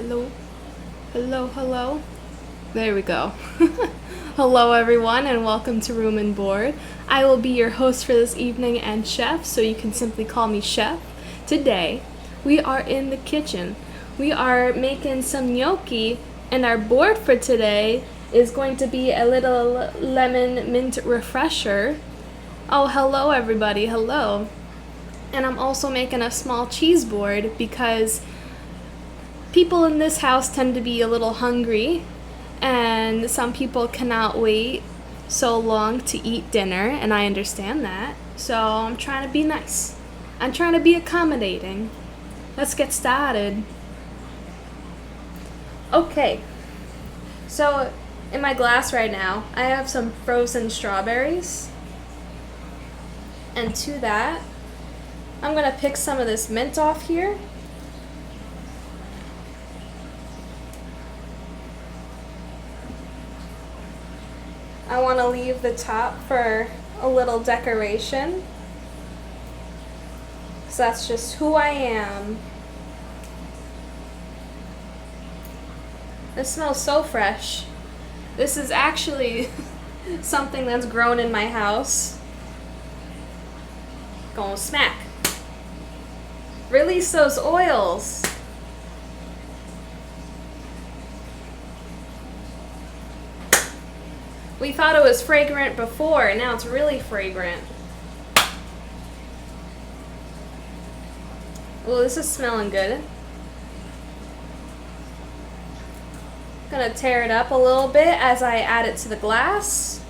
Hello, hello, hello. There we go. Hello, everyone, and welcome to Room and Board. I will be your host for this evening and chef, so you can simply call me Chef. Today, we are in the kitchen. We are making some gnocchi, and our board for today is going to be a little lemon mint refresher. Oh, hello, everybody. Hello. And I'm also making a small cheese board because people in this house tend to be a little hungry, and some people cannot wait so long to eat dinner, and I understand that. So I'm trying to be nice. I'm trying to be accommodating. Let's get started. Okay. So in my glass right now, I have some frozen strawberries. And to that, I'm going to pick some of this mint off here. I want to leave the top for a little decoration. So that's just who I am. This smells so fresh. This is actually something that's grown in my house. Gonna smack. Release those oils. We thought it was fragrant before, and now it's really fragrant. Well, this is smelling good. Gonna tear it up a little bit as I add it to the glass.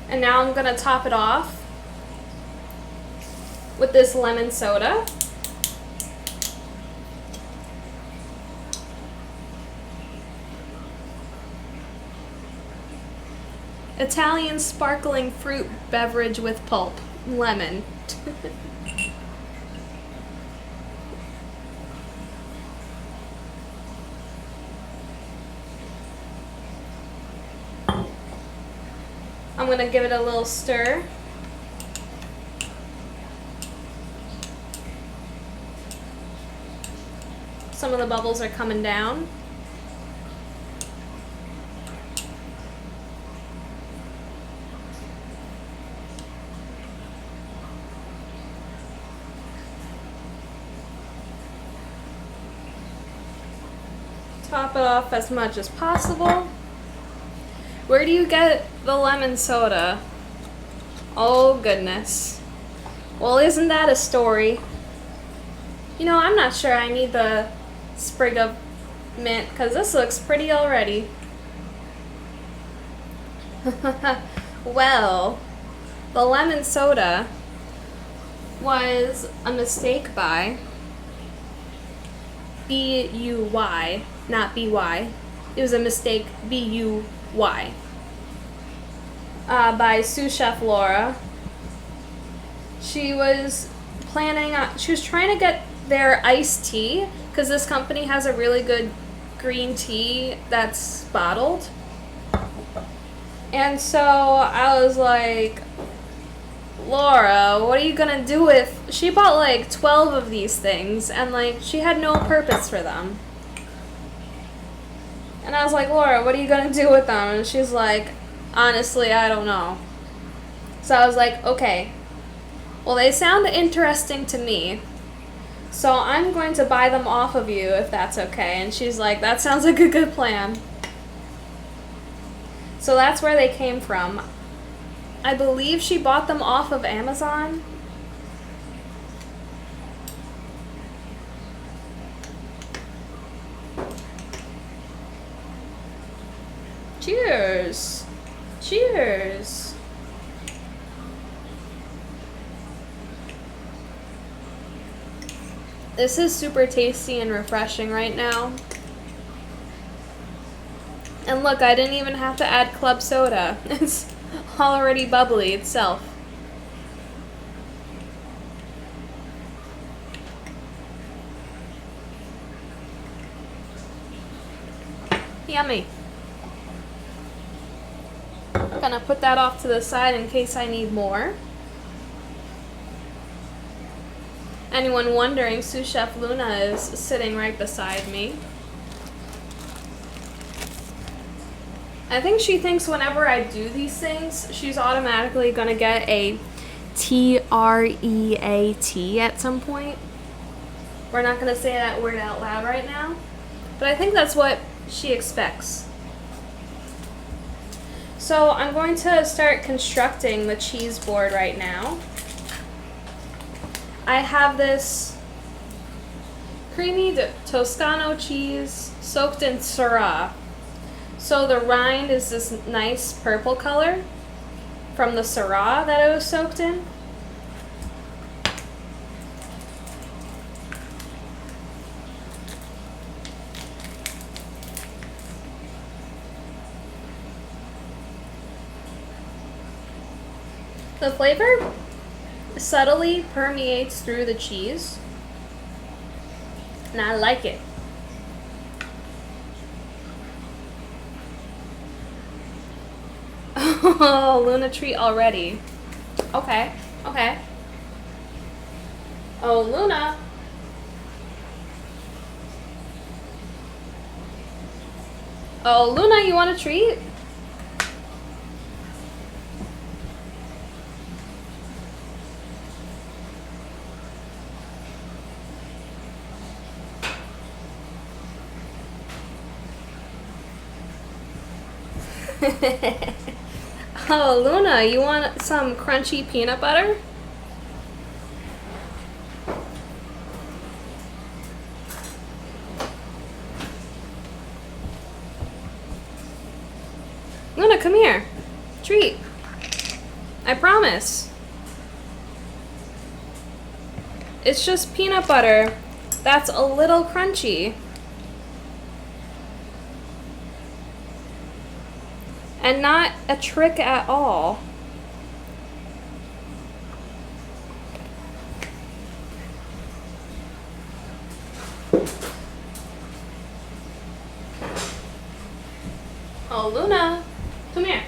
And now I'm gonna top it off with this lemon soda. Italian sparkling fruit beverage with pulp. Lemon. I'm gonna give it a little stir. Some of the bubbles are coming down. Top it off as much as possible. Where do you get the lemon soda? Oh goodness. Well, isn't that a story? You know, I'm not sure I need the sprig of mint because this looks pretty already. Well, the lemon soda was a mistake by B-U-Y, not B-Y. It was a mistake, B-U-Y, by sous chef Laura. She was trying to get their iced tea, because this company has a really good green tea that's bottled. And so I was like, Laura, what are you gonna do with... She bought like 12 of these things, and like she had no purpose for them. And I was like, Laura, what are you gonna do with them? And she's like, honestly, I don't know. So I was like, okay, well, they sound interesting to me, so I'm going to buy them off of you if that's okay. And she's like, that sounds like a good plan. So that's where they came from. I believe she bought them off of Amazon. Cheers. Cheers. This is super tasty and refreshing right now. And look, I didn't even have to add club soda. It's already bubbly itself. Yummy. Gonna put that off to the side in case I need more. Anyone wondering, sous chef Luna is sitting right beside me. I think she thinks whenever I do these things, she's automatically gonna get a TREAT at some point. We're not gonna say that word out loud right now, but I think that's what she expects. So I'm going to start constructing the cheese board right now. I have this creamy Toscano cheese soaked in Syrah. So the rind is this nice purple color from the Syrah that it was soaked in. The flavor subtly permeates through the cheese, and I like it. Oh, Luna treat already. Okay, okay. Oh, Luna. Oh, Luna, you want a treat? Oh, Luna, you want some crunchy peanut butter? Luna, come here. Treat. I promise. It's just peanut butter that's a little crunchy. And not a trick at all. Oh, Luna, come here.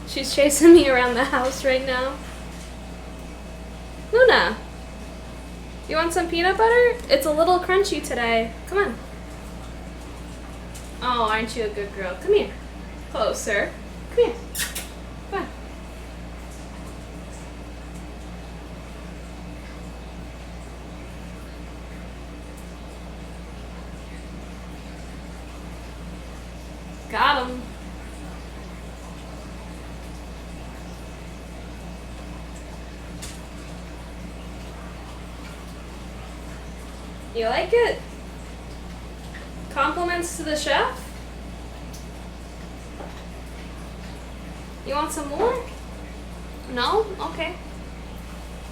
She's chasing me around the house right now. Luna, you want some peanut butter? It's a little crunchy today. Come on. Oh, aren't you a good girl? Come here. Closer. Come here. Come on. Got him. You like it? Compliments to the chef? You want some more? No? Okay.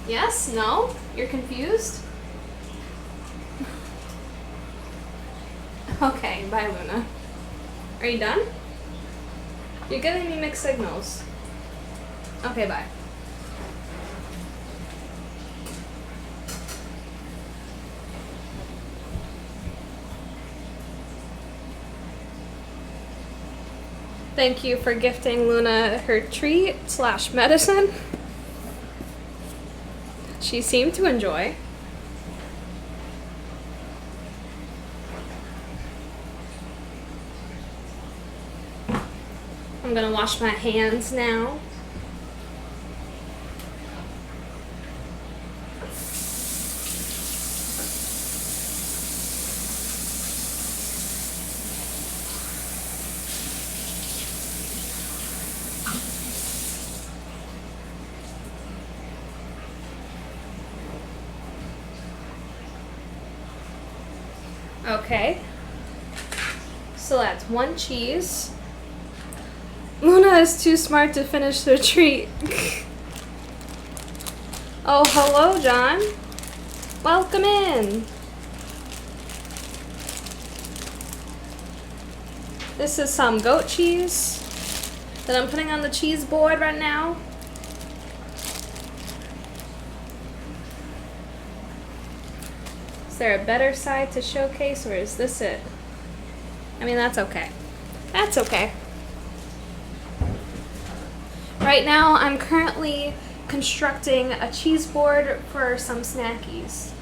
Yes? No? You're confused? Okay, bye, Luna. Are you done? You're giving me mixed signals. Okay, bye. Thank you for gifting Luna her treat / medicine. She seemed to enjoy. I'm gonna wash my hands now. Okay, so that's one cheese. Luna is too smart to finish their treat. Oh, hello, John. Welcome in. This is some goat cheese that I'm putting on the cheese board right now. Is there a better side to showcase, or is this it? I mean, that's okay. That's okay. right now I'm currently constructing a cheese board for some snackies.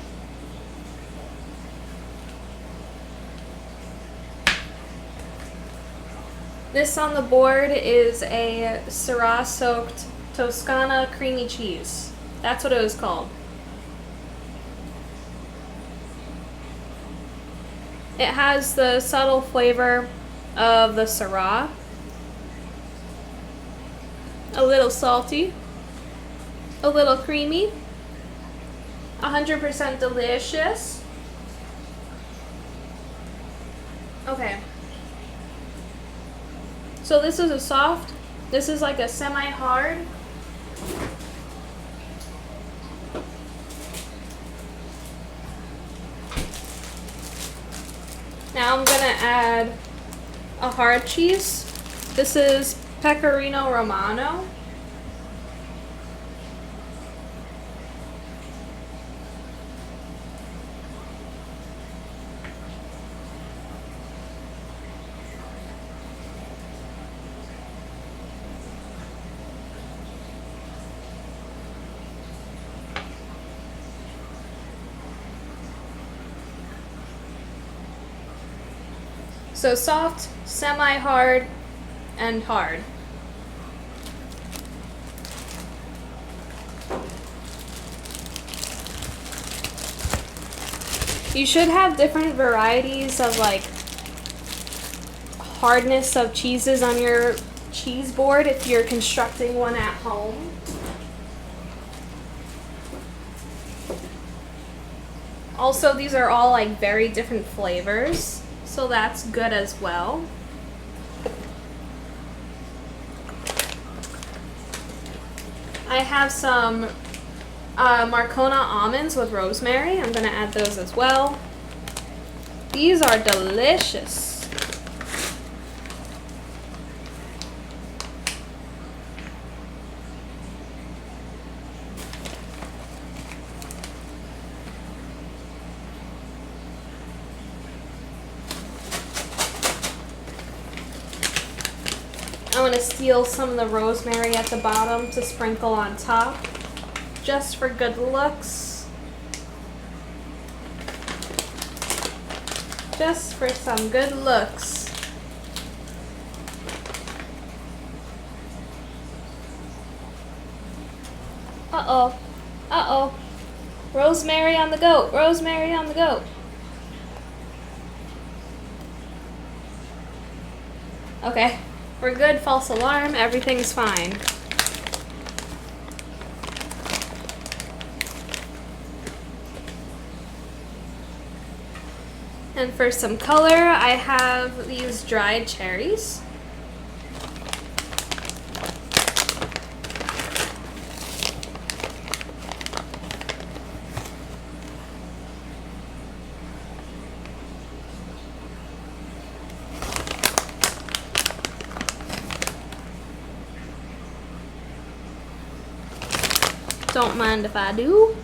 This on the board is a Syrah soaked Toscana creamy cheese. That's what it was called. It has the subtle flavor of the Syrah. A little salty, a little creamy, 100% delicious. Okay. So this is a soft, this is like a semi-hard. Now I'm gonna add a hard cheese. This is Pecorino Romano. So soft, semi-hard, and hard. You should have different varieties of like hardness of cheeses on your cheese board if you're constructing one at home. Also, these are all like very different flavors. So that's good as well. I have some Marcona almonds with rosemary. I'm gonna add those as well. These are delicious. I'm going to steal some of the rosemary at the bottom to sprinkle on top, just for good looks. Just for some good looks. Uh-oh. Uh-oh. Rosemary on the goat. Rosemary on the goat. Okay. We're good, false alarm, everything's fine. And for some color, I have these dried cherries. Don't mind if I do.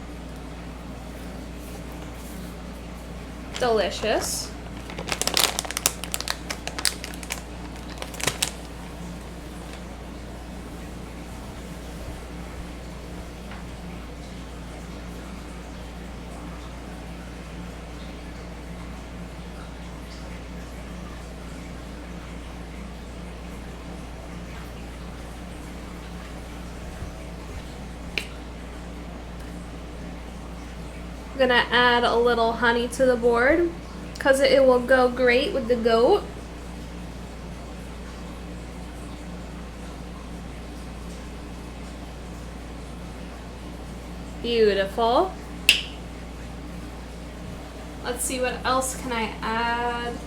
Delicious. I'm gonna add a little honey to the board because it will go great with the goat. Beautiful. Let's see, what else can I add?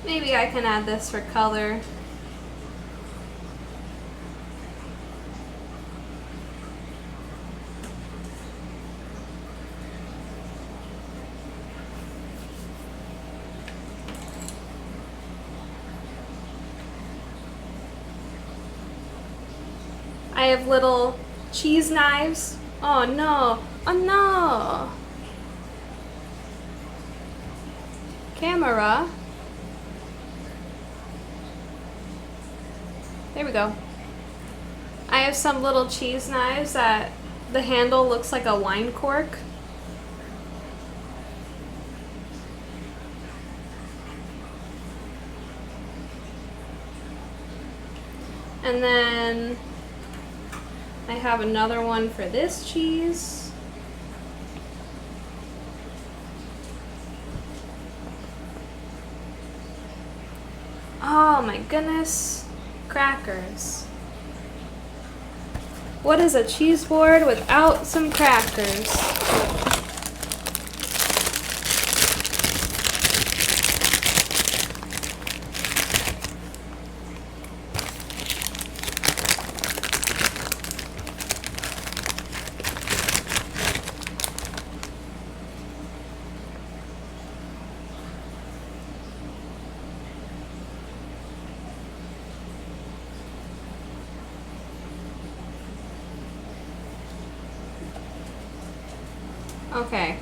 Maybe I can add this for color. I have little cheese knives. Oh no, oh no. Camera. There we go. I have some little cheese knives that the handle looks like a wine cork. And then I have another one for this cheese. Oh my goodness. Crackers. What is a cheese board without some crackers? Okay.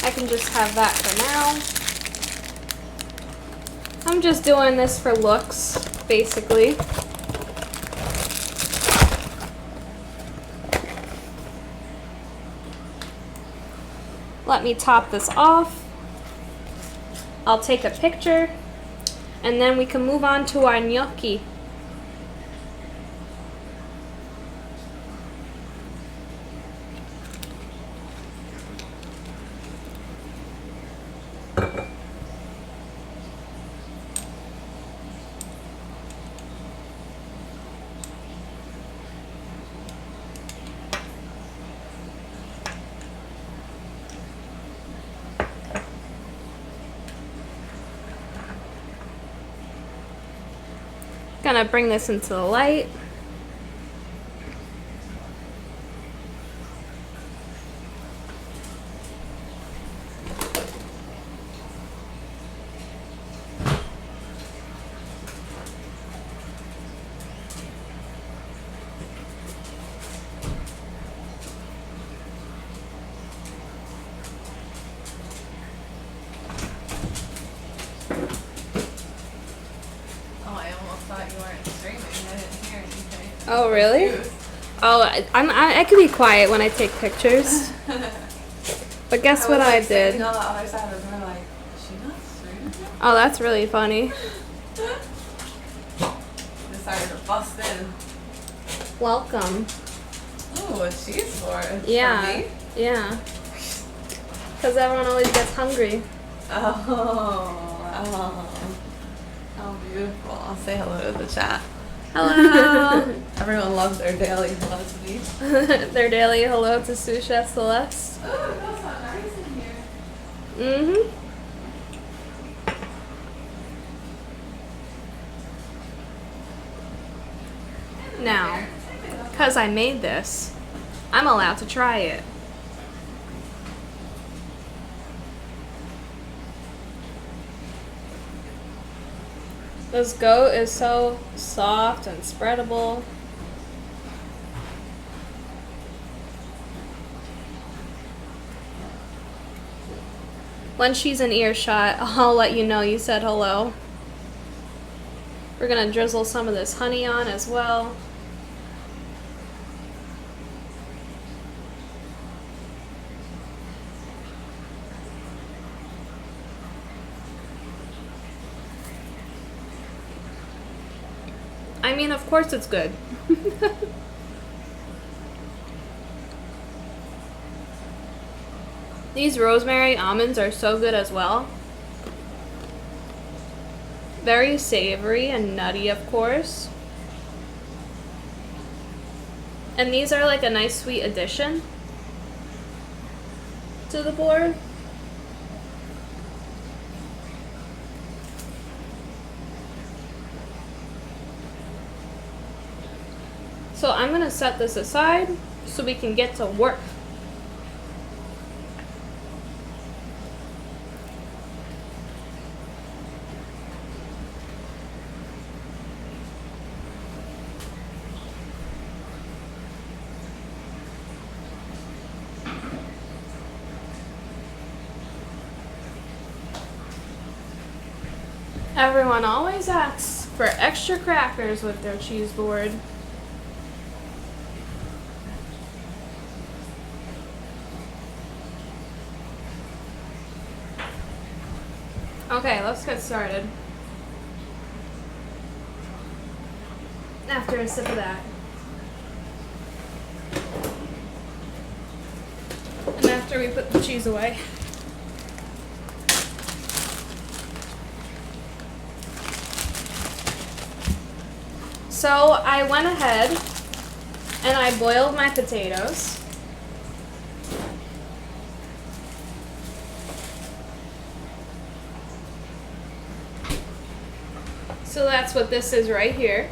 I can just have that for now. I'm just doing this for looks, basically. Let me top this off. I'll take a picture, and then we can move on to our gnocchi. Gonna bring this into the light. Oh really? Oh, I can be quiet when I take pictures. But guess what I did? On the other side of the door, like, is she not streaming? Oh, that's really funny. Decided to bust in. Welcome. Ooh, a cheese board. Yeah. For me? Yeah. Because everyone always gets hungry. Oh, how beautiful. I'll say hello to the chat. Hello. Everyone loves their daily hello to me. Their daily hello to Sous Chef Celeste. Oh, it smells so nice in here. Now, because I made this, I'm allowed to try it. This goat is so soft and spreadable. When she's in earshot, I'll let you know you said hello. We're gonna drizzle some of this honey on as well. I mean, of course it's good. These rosemary almonds are so good as well. Very savory and nutty, of course. And these are like a nice sweet addition to the board. So I'm gonna set this aside so we can get to work. Everyone always asks for extra crackers with their cheese board. Okay, let's get started. After a sip of that. And after we put the cheese away. So I went ahead and I boiled my potatoes. So that's what this is right here.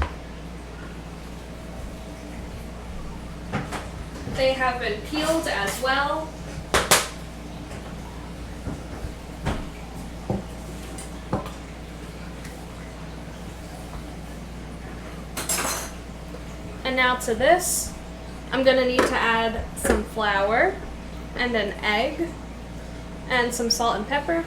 They have been peeled as well. And now to this, I'm gonna need to add some flour and an egg and some salt and pepper.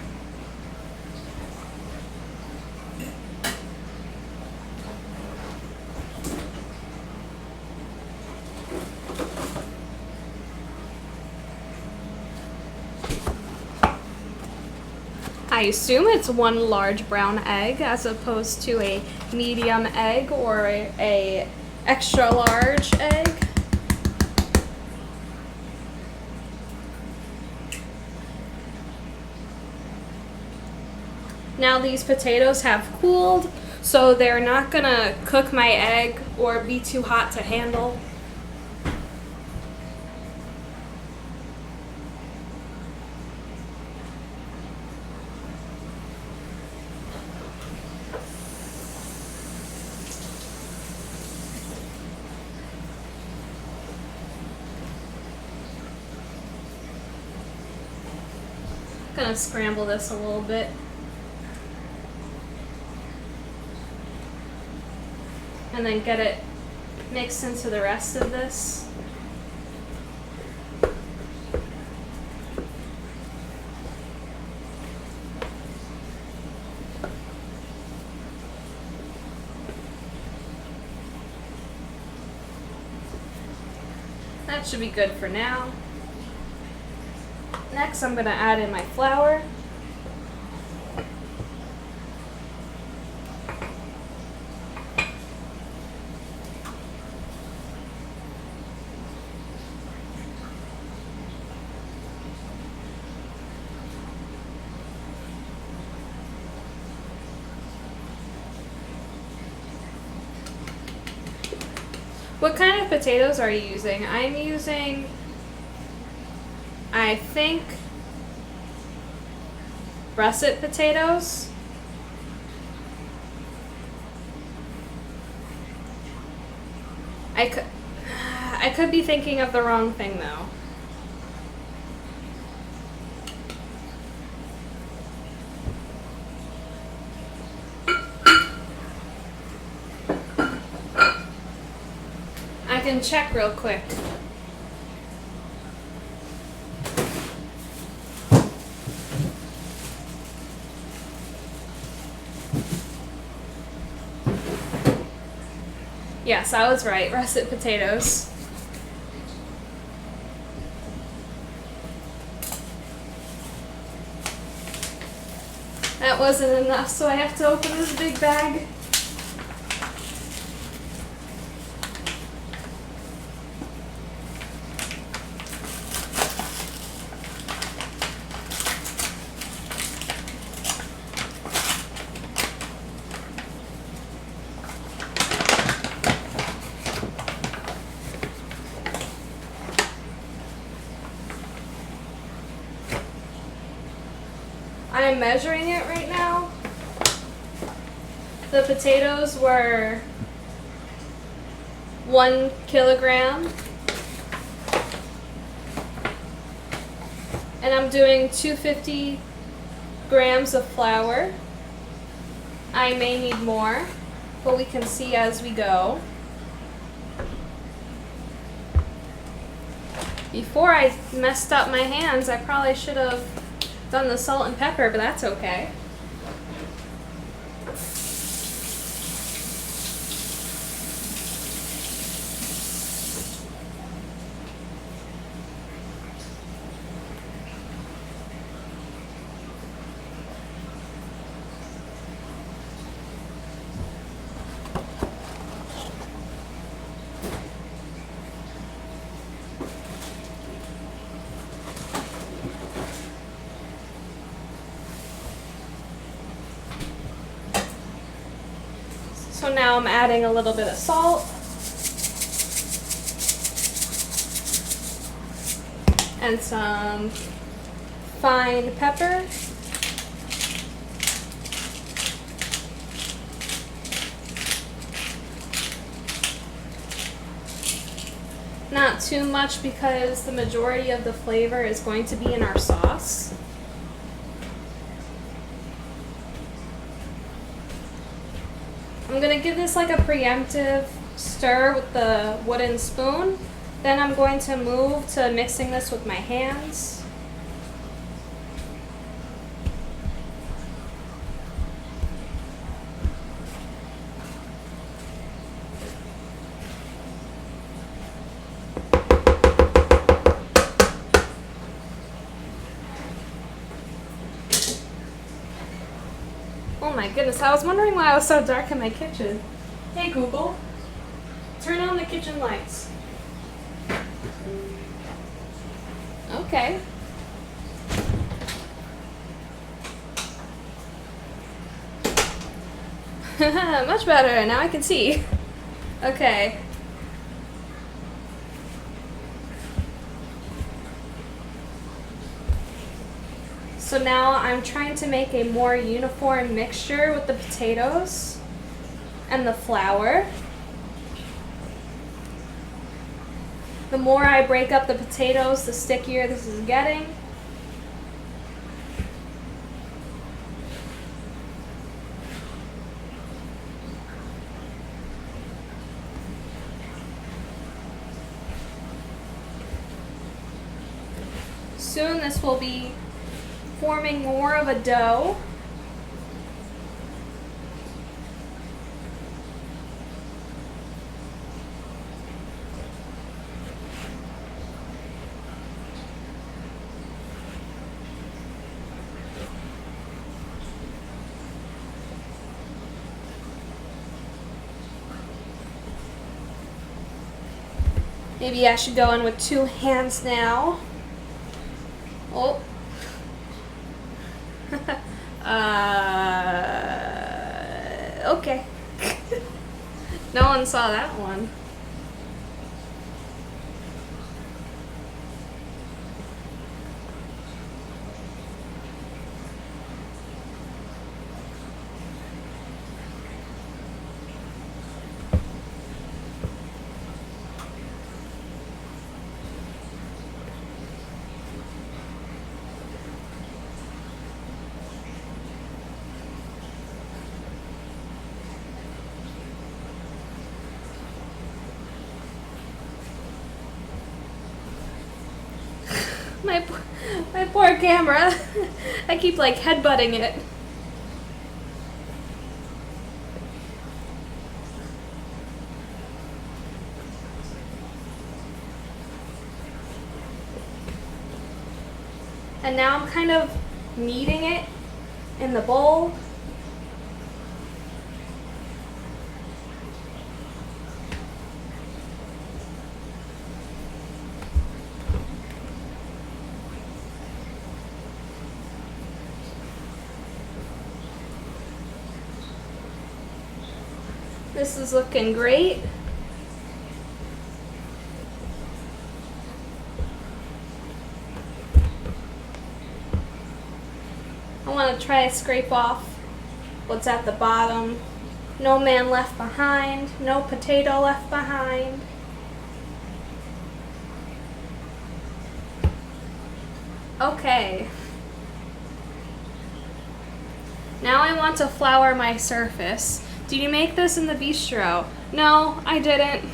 I assume it's one large brown egg as opposed to a medium egg or a extra large egg. Now these potatoes have cooled, so they're not gonna cook my egg or be too hot to handle. Gonna scramble this a little bit. And then get it mixed into the rest of this. That should be good for now. Next, I'm going to add in my flour. What kind of potatoes are you using? I'm using, I think, russet potatoes. I could be thinking of the wrong thing though. I can check real quick. Yes, I was right. Russet potatoes. That wasn't enough, so I have to open this big bag. I'm measuring it right now. The potatoes were 1 kilogram. And I'm doing 250 grams of flour. I may need more, but we can see as we go. Before I messed up my hands, I probably should have done the salt and pepper, but that's okay. So now I'm adding a little bit of salt. And some fine pepper. Not too much because the majority of the flavor is going to be in our sauce. I'm going to give this like a preemptive stir with the wooden spoon. Then I'm going to move to mixing this with my hands. Oh my goodness, I was wondering why I was so dark in my kitchen. Hey Google, turn on the kitchen lights. Okay. Much better, now I can see. Okay. So now I'm trying to make a more uniform mixture with the potatoes and the flour. The more I break up the potatoes, the stickier this is getting. Soon this will be forming more of a dough. Maybe I should go in with 2 hands now. Oh. Okay. No one saw that one. My poor camera. I keep like headbutting it. And now I'm kind of kneading it in the bowl. This is looking great. I want to try to scrape off what's at the bottom. No man left behind, no potato left behind. Okay. Now I want to flour my surface. Did you make this in the bistro? No, I didn't.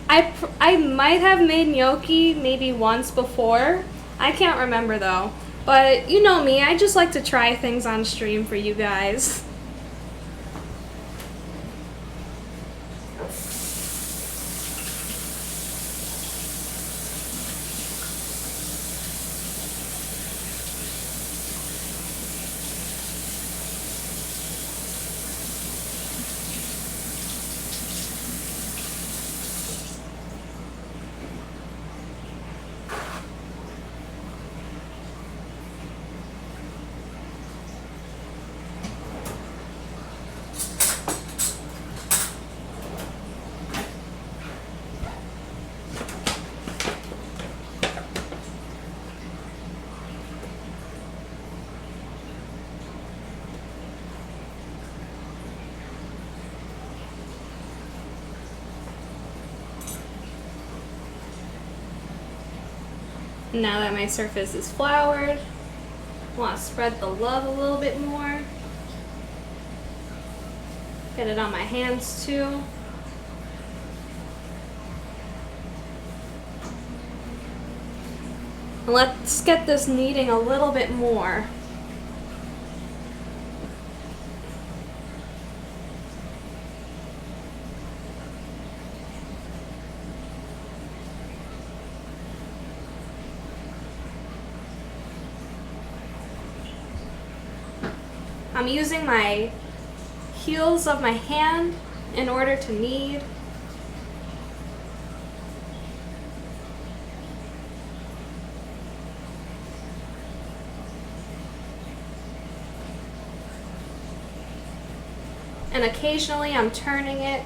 I might have made gnocchi maybe once before. I can't remember though. But you know me, I just like to try things on stream for you guys. Now that my surface is floured, I want to spread the love a little bit more. Get it on my hands too. And let's get this kneading a little bit more. I'm using my heels of my hand in order to knead. And occasionally I'm turning it.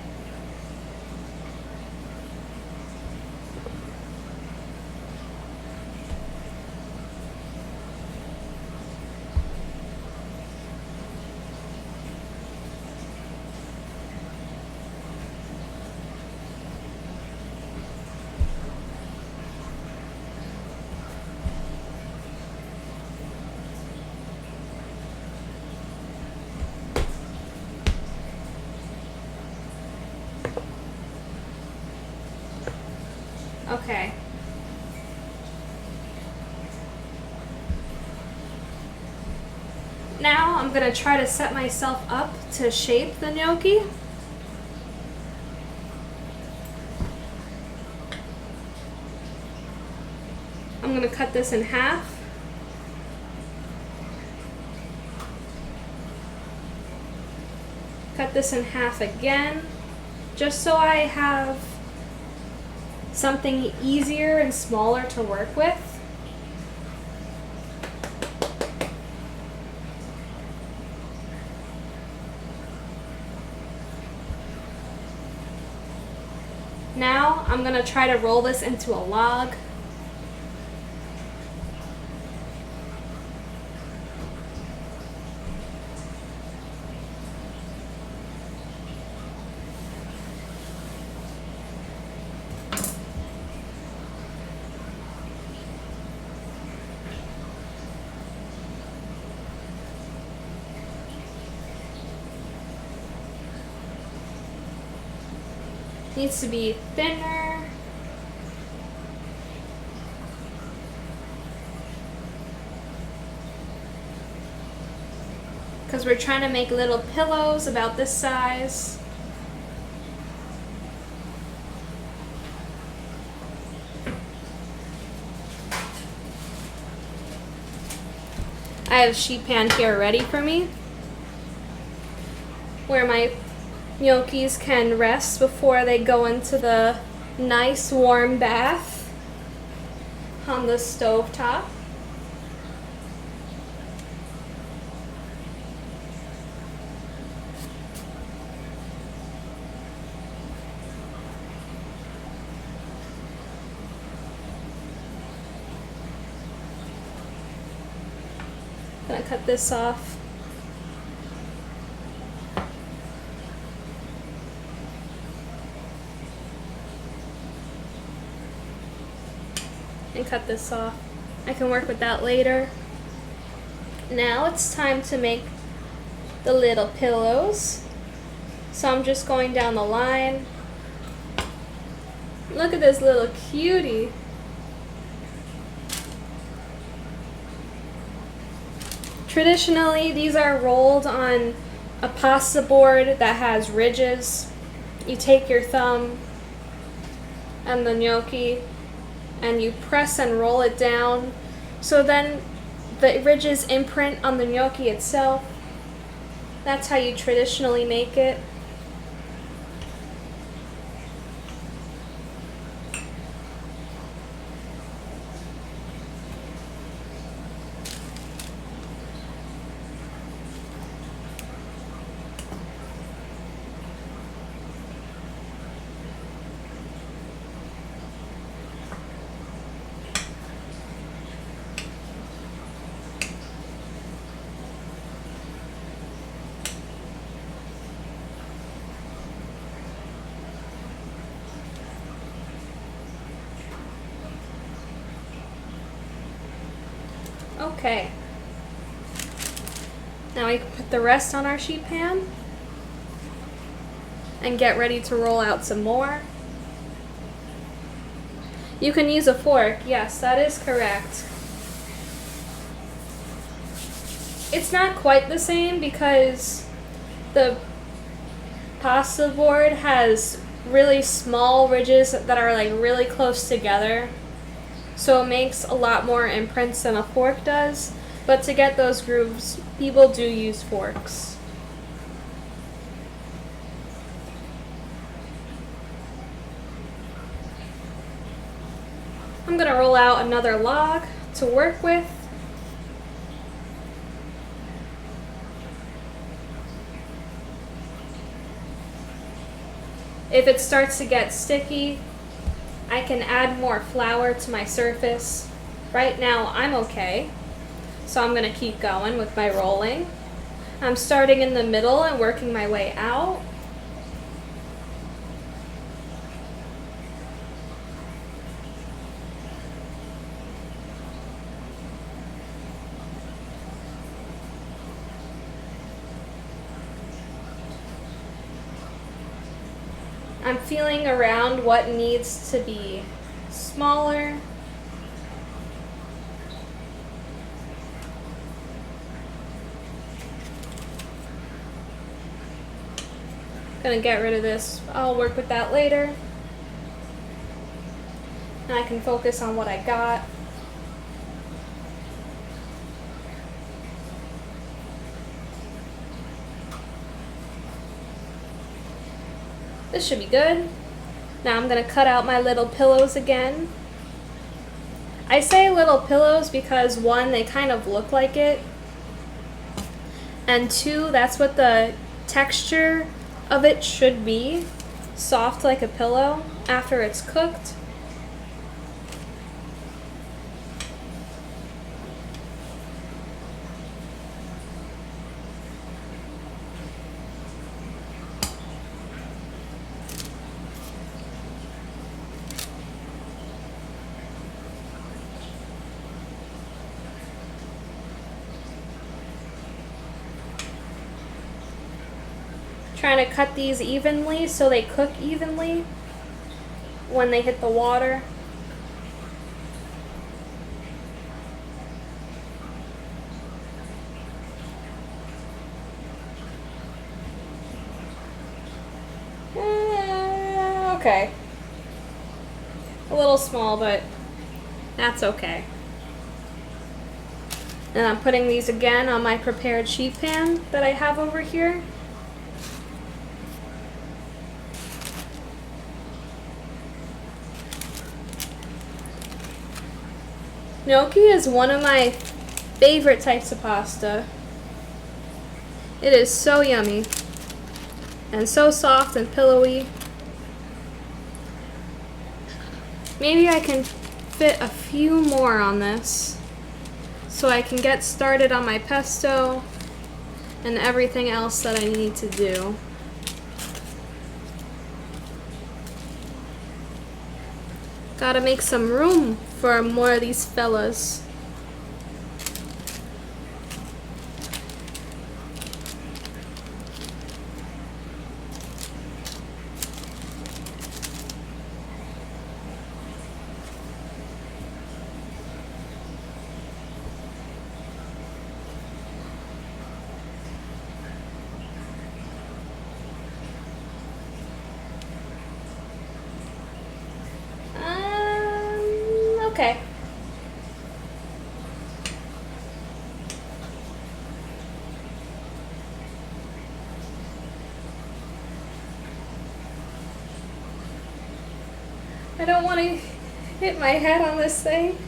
Okay. Now I'm going to try to set myself up to shape the gnocchi. I'm going to cut this in half. Cut this in half again, just so I have something easier and smaller to work with. Now I'm going to try to roll this into a log. Needs to be thinner. Because we're trying to make little pillows about this size. I have a sheet pan here ready for me, where my gnocchis can rest before they go into the nice warm bath on the stove top. Gonna cut this off. And cut this off. I can work with that later. Now it's time to make the little pillows. So I'm just going down the line. Look at this little cutie. Traditionally, these are rolled on a pasta board that has ridges. You take your thumb and the gnocchi and you press and roll it down, so then the ridges imprint on the gnocchi itself. That's how you traditionally make it. Okay. Now we can put the rest on our sheet pan and get ready to roll out some more. You can use a fork. Yes, that is correct. It's not quite the same because the pasta board has really small ridges that are like really close together. So it makes a lot more imprints than a fork does. But to get those grooves, people do use forks. I'm going to roll out another log to work with. If it starts to get sticky, I can add more flour to my surface. Right now I'm okay, so I'm going to keep going with my rolling. I'm starting in the middle and working my way out. I'm feeling around what needs to be smaller. Gonna get rid of this. I'll work with that later. And I can focus on what I got. This should be good. Now I'm gonna cut out my little pillows again. I say little pillows because one, they kind of look like it. And two, that's what the texture of it should be. Soft like a pillow after it's cooked. Trying to cut these evenly so they cook evenly when they hit the water. Okay. A little small, but that's okay. And I'm putting these again on my prepared sheet pan that I have over here. Gnocchi is one of my favorite types of pasta. It is so yummy and so soft and pillowy. Maybe I can fit a few more on this so I can get started on my pesto and everything else that I need to do. Gotta make some room for more of these fellas. Okay. I don't want to hit my head on this thing.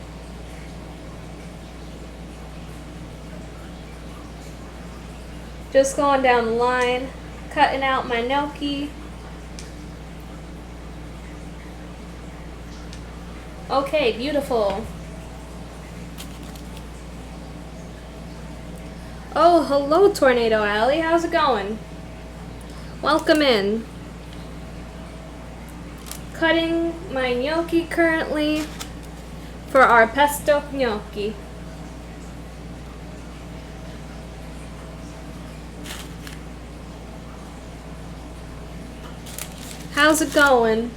Just going down the line, cutting out my gnocchi. Okay, beautiful. Oh, hello, Tornado Alley. How's it going? Welcome in. Cutting my gnocchi currently for our pesto gnocchi. How's it going?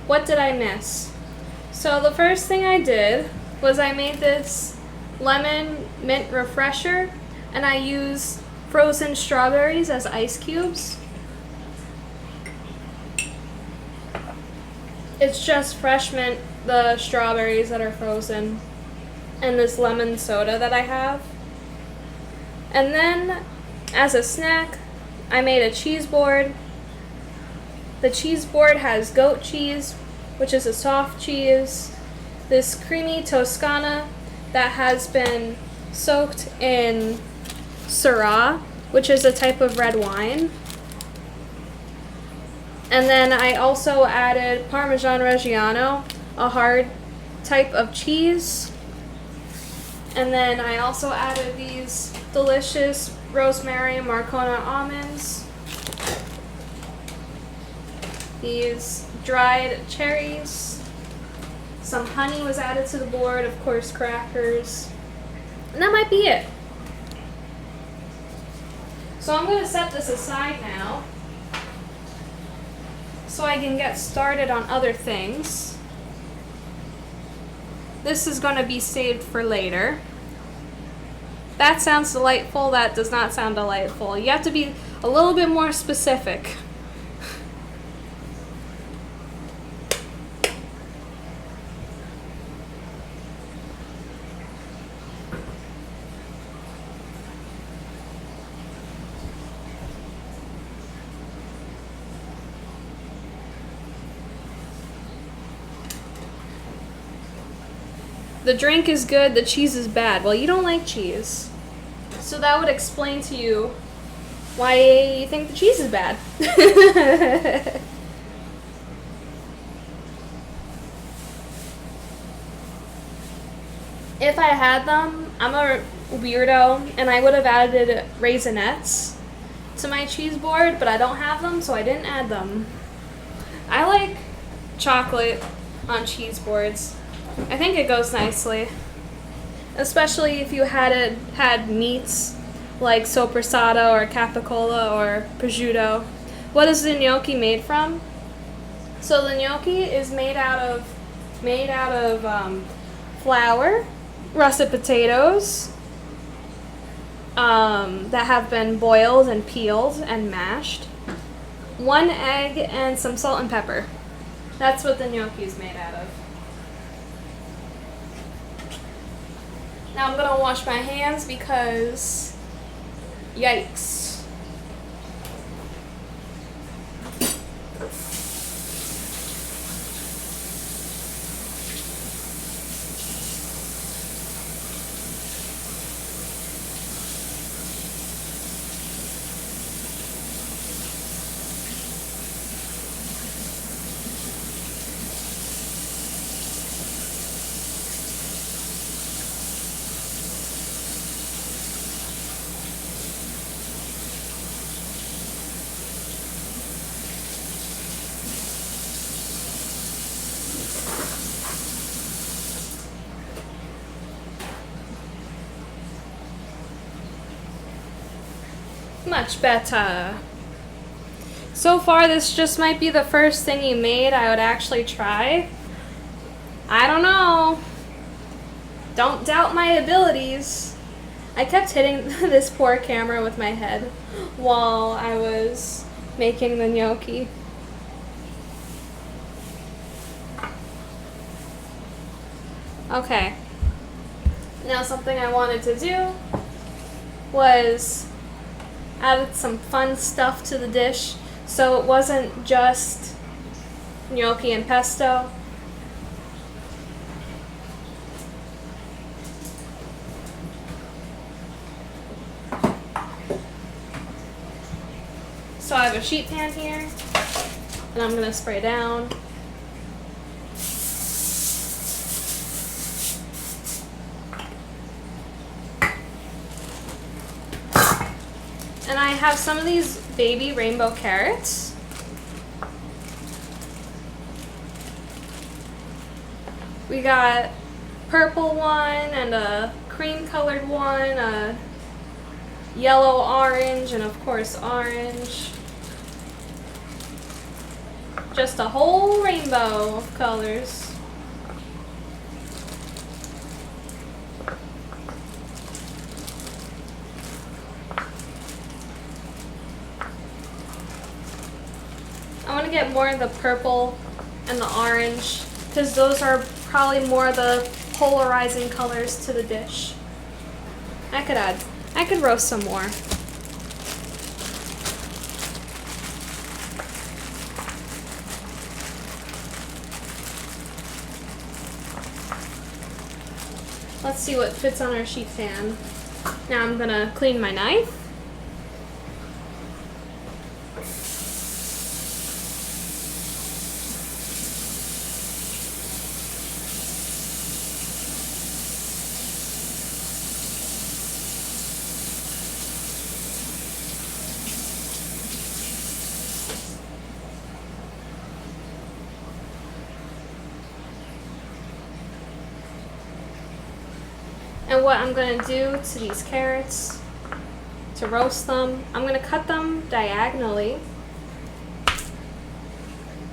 What did I miss? So the first thing I did was I made this lemon mint refresher, and I use frozen strawberries as ice cubes. It's just fresh mint, the strawberries that are frozen, and this lemon soda that I have. And then, as a snack, I made a cheese board. The cheese board has goat cheese, which is a soft cheese, this creamy Toscana that has been soaked in Syrah, which is a type of red wine. And then I also added Parmesan Reggiano, a hard type of cheese. And then I also added these delicious rosemary Marcona almonds, these dried cherries, some honey was added to the board, of course crackers, and that might be it. So I'm going to set this aside now so I can get started on other things. This is going to be saved for later. That sounds delightful, that does not sound delightful. You have to be a little bit more specific. The drink is good, the cheese is bad. Well, you don't like cheese. So that would explain to you why you think the cheese is bad. If I had them, I'm a weirdo, and I would have added raisinets to my cheese board, but I don't have them, so I didn't add them. I like chocolate on cheese boards. I think it goes nicely, especially if you had meats like soppressata or capicola or prosciutto. What is the gnocchi made from? So the gnocchi is made out of flour, russet potatoes that have been boiled and peeled and mashed, 1 egg, and some salt and pepper. That's what the gnocchi is made out of. Now I'm gonna wash my hands because, yikes. Much better. So far, this just might be the first thing you made I would actually try. I don't know. Don't doubt my abilities. I kept hitting this poor camera with my head while I was making the gnocchi. Okay. Now something I wanted to do was added some fun stuff to the dish, so it wasn't just gnocchi and pesto. So I have a sheet pan here, and I'm gonna spray down. And I have some of these baby rainbow carrots. We got purple one and a cream colored one, a yellow orange, and of course orange. Just a whole rainbow of colors. I want to get more of the purple and the orange because those are probably more the polarizing colors to the dish. I could roast some more. Let's see what fits on our sheet pan. Now I'm gonna clean my knife. And what I'm going to do to these carrots, to roast them, I'm going to cut them diagonally,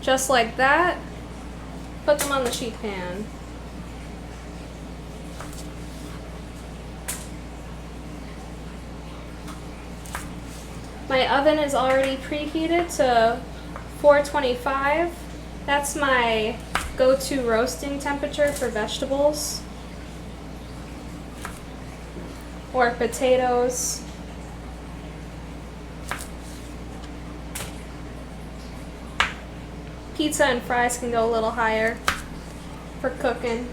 just like that. Put them on the sheet pan. My oven is already preheated to 425. That's my go-to roasting temperature for vegetables or potatoes. Pizza and fries can go a little higher for cooking.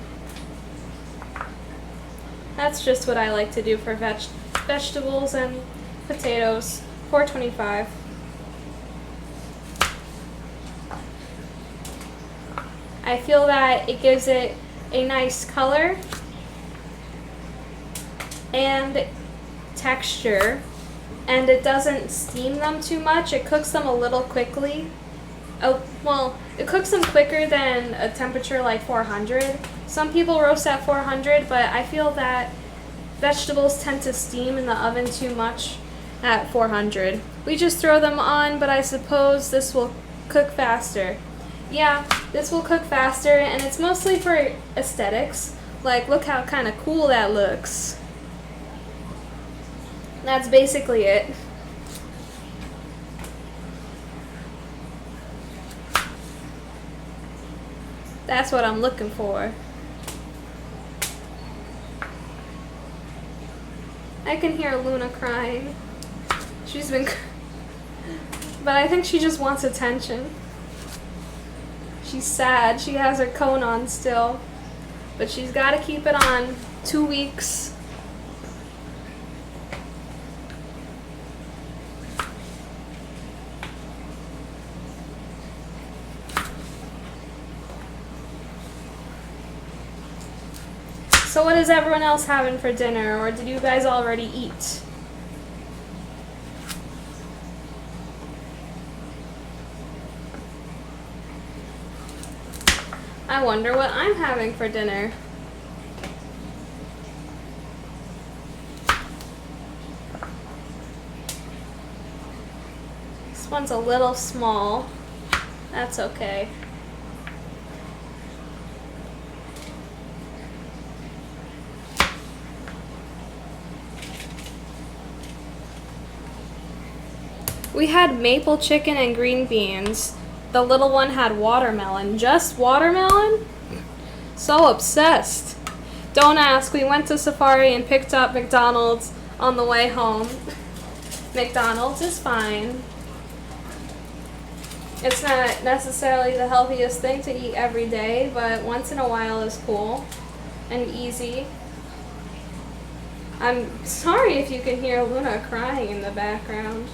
That's just what I like to do for vegetables and potatoes. 425. I feel that it gives it a nice color and texture, and it doesn't steam them too much. It cooks them a little quickly. Oh, well, it cooks them quicker than a temperature like 400. Some people roast at 400, but I feel that vegetables tend to steam in the oven too much at 400. We just throw them on, but I suppose this will cook faster. Yeah, this will cook faster, and it's mostly for aesthetics. Like, look how kind of cool that looks. That's basically it. That's what I'm looking for. I can hear Luna crying. She's been but I think she just wants attention. She's sad. She has her cone on still, but she's got to keep it on 2 weeks. So what is everyone else having for dinner, or did you guys already eat? I wonder what I'm having for dinner. This one's a little small. That's okay. We had maple chicken and green beans. The little one had watermelon. Just watermelon? So obsessed. Don't ask. We went to Safari and picked up McDonald's on the way home. McDonald's is fine. It's not necessarily the healthiest thing to eat every day, but once in a while is cool and easy. I'm sorry if you can hear Luna crying in the background.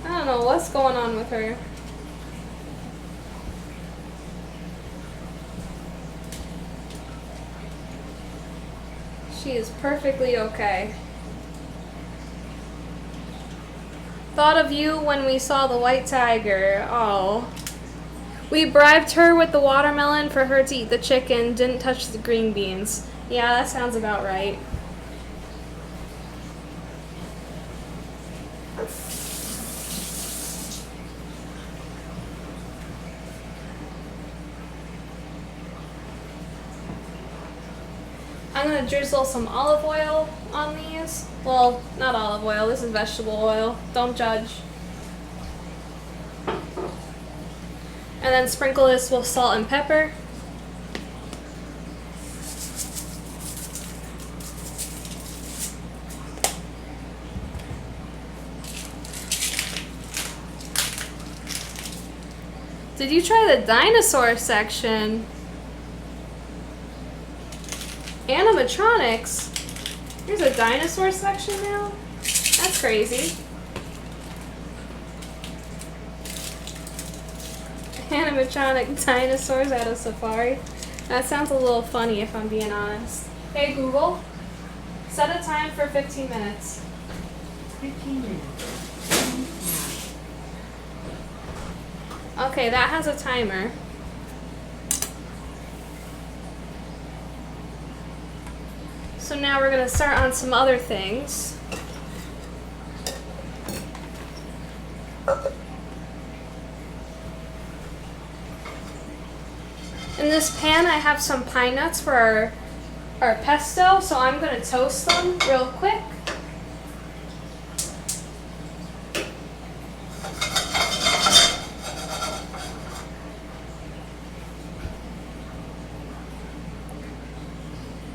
I don't know what's going on with her. She is perfectly okay. Thought of you when we saw the white tiger. Oh. We bribed her with the watermelon for her to eat the chicken, didn't touch the green beans. Yeah, that sounds about right. I'm gonna drizzle some olive oil on these. Well, not olive oil, this is vegetable oil. Don't judge. And then sprinkle this with salt and pepper. Did you try the dinosaur section? Animatronics? There's a dinosaur section now? That's crazy. Animatronic dinosaurs at a safari? That sounds a little funny if I'm being honest. Hey Google, set a time for 15 minutes. 15 minutes. Okay, that has a timer. So now we're going to start on some other things. In this pan I have some pine nuts for our pesto, so I'm going to toast them real quick.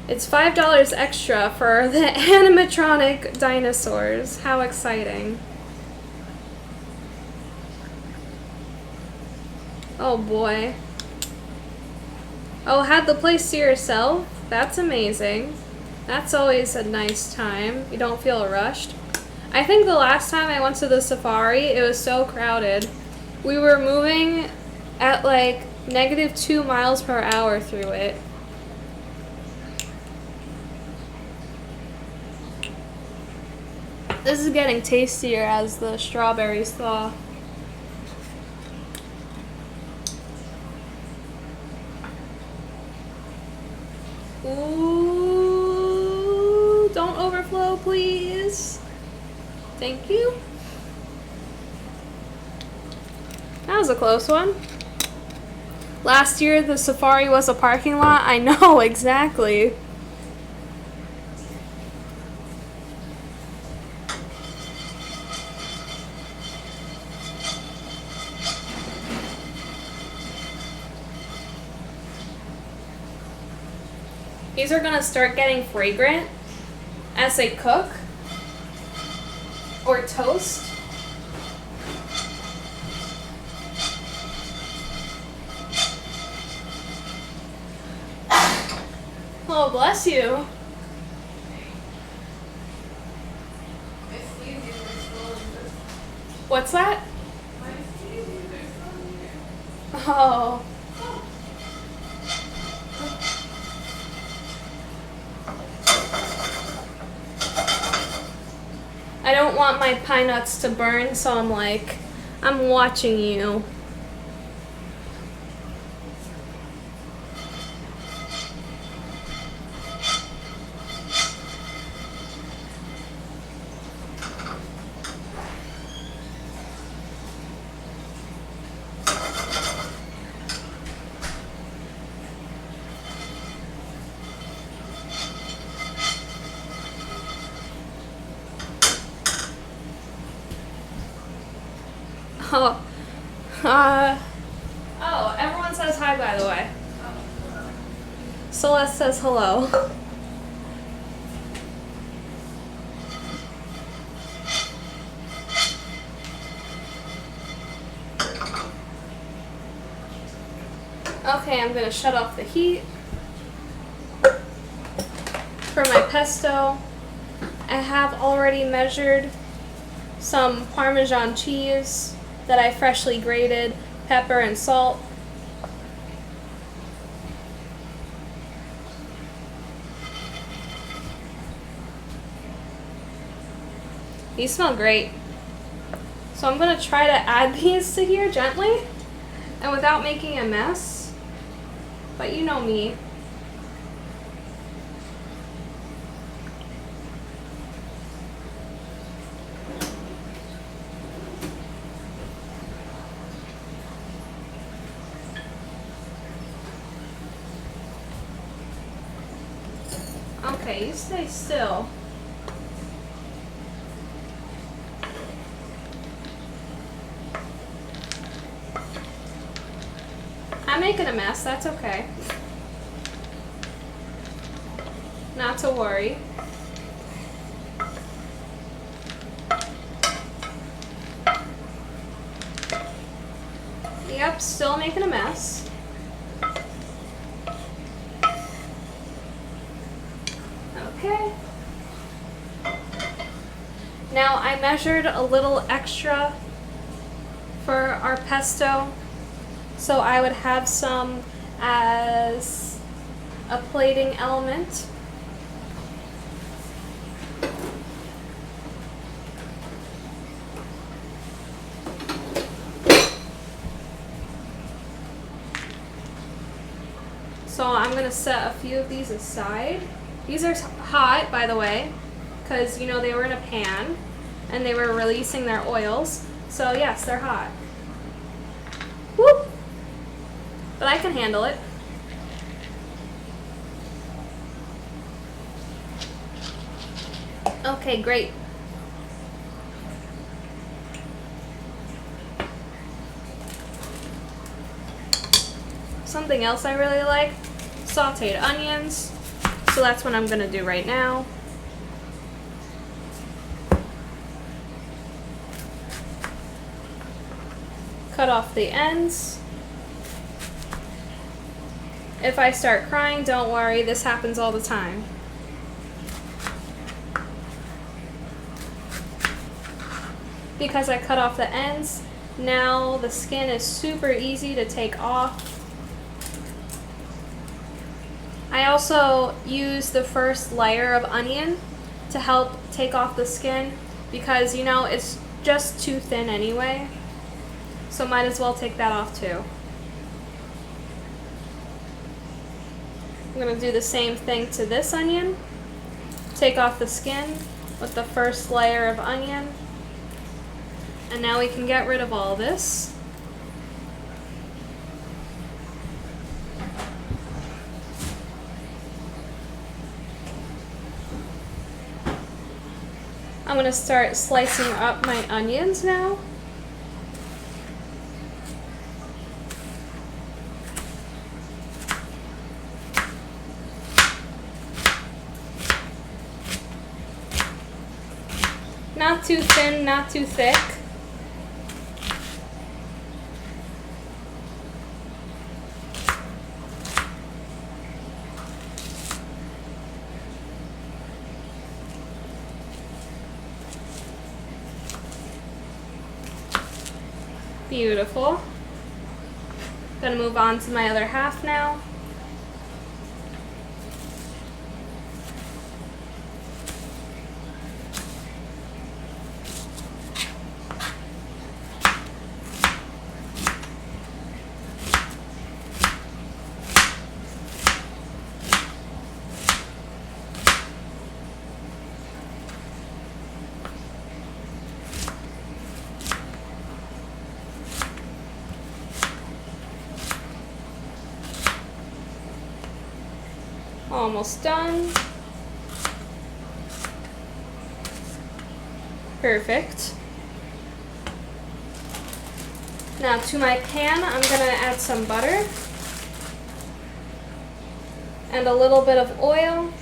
It's $5 extra for the animatronic dinosaurs. How exciting. Oh boy. Oh, had the place to yourself? That's amazing. That's always a nice time. You don't feel rushed. I think the last time I went to the safari, it was so crowded. We were moving at like -2 miles per hour through it. This is getting tastier as the strawberries thaw. Ooh, don't overflow, please. Thank you. That was a close one. Last year, the safari was a parking lot. I know, exactly. These are gonna start getting fragrant as they cook or toast. Oh, bless you. What's that? Oh. I don't want my pine nuts to burn, so I'm watching you. Oh, everyone says hi, by the way. Celeste says hello. Okay, I'm gonna shut off the heat. For my pesto, I have already measured some Parmesan cheese that I freshly grated, pepper and salt. These smell great. So I'm going to try to add these to here gently and without making a mess. But you know me. Okay, you stay still. I'm making a mess, that's okay. Not to worry. Yep, still making a mess. Okay. Now I measured a little extra for our pesto, so I would have some as a plating element. So I'm going to set a few of these aside. These are hot, by the way, because, you know, they were in a pan and they were releasing their oils. So yes, they're hot. Whoop! But I can handle it. Okay, great. Something else I really like, sauteed onions. So that's what I'm gonna do right now. Cut off the ends. If I start crying, don't worry, this happens all the time. Because I cut off the ends, now the skin is super easy to take off. I also use the first layer of onion to help take off the skin because, you know, it's just too thin anyway. So might as well take that off too. I'm going to do the same thing to this onion. Take off the skin with the first layer of onion. And now we can get rid of all this. I'm going to start slicing up my onions now. Not too thin, not too thick. Beautiful. Gonna move on to my other half now. Almost done. Perfect. Now to my pan, I'm gonna add some butter and a little bit of oil.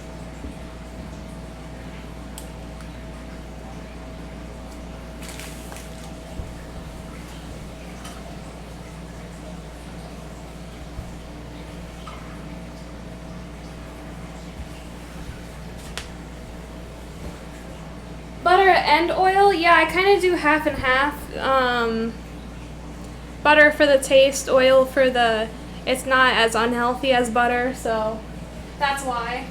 Butter and oil, yeah, I kind of do half and half. Butter for the taste, oil for the, it's not as unhealthy as butter, so that's why.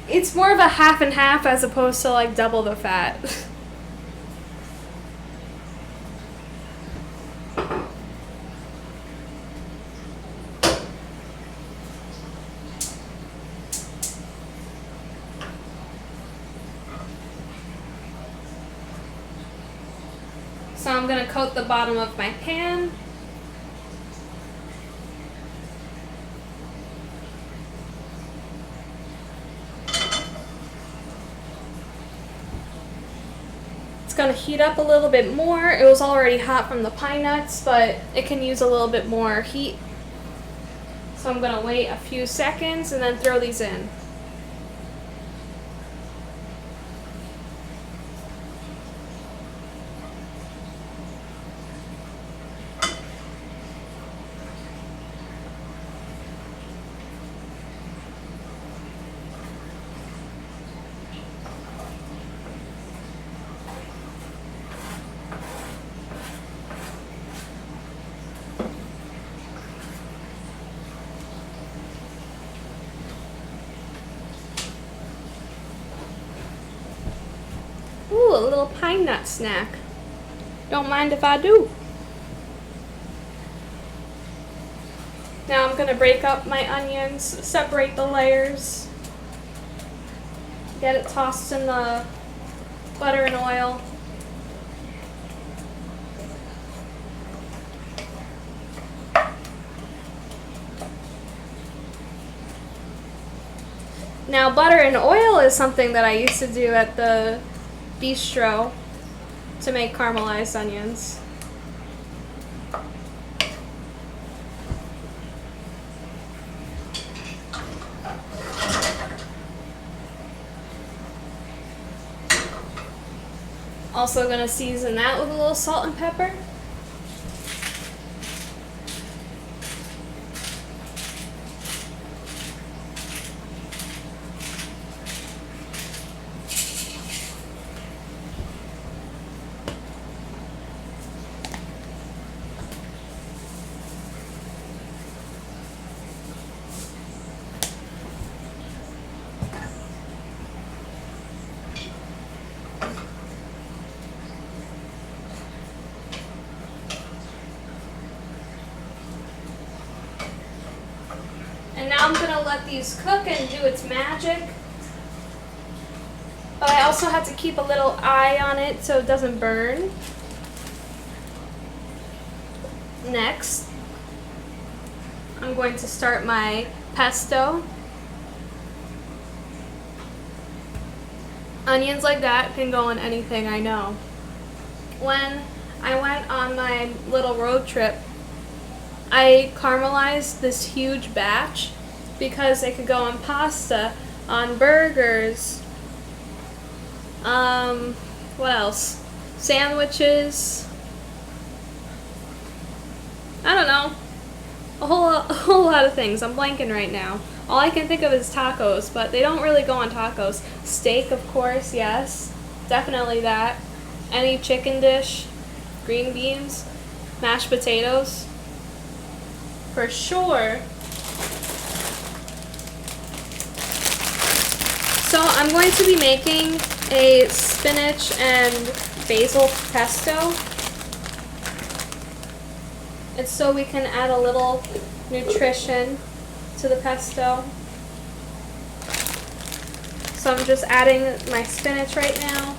It's more of a half and half as opposed to like double the fat. So I'm going to coat the bottom of my pan. It's going to heat up a little bit more. It was already hot from the pine nuts, but it can use a little bit more heat. So I'm going to wait a few seconds and then throw these in. Ooh, a little pine nut snack. Don't mind if I do. Now I'm going to break up my onions, separate the layers, get it tossed in the butter and oil. Now butter and oil is something that I used to do at the bistro to make caramelized onions. Also going to season that with a little salt and pepper. And now I'm going to let these cook and do its magic. But I also have to keep a little eye on it so it doesn't burn. Next, I'm going to start my pesto. Onions like that can go on anything, I know. When I went on my little road trip, I caramelized this huge batch because it could go on pasta, on burgers, what else? Sandwiches. I don't know. A whole lot of things. I'm blanking right now. All I can think of is tacos, but they don't really go on tacos. Steak, of course, yes. Definitely that. Any chicken dish, green beans, mashed potatoes. For sure. So I'm going to be making a spinach and basil pesto. It's so we can add a little nutrition to the pesto. So I'm just adding my spinach right now.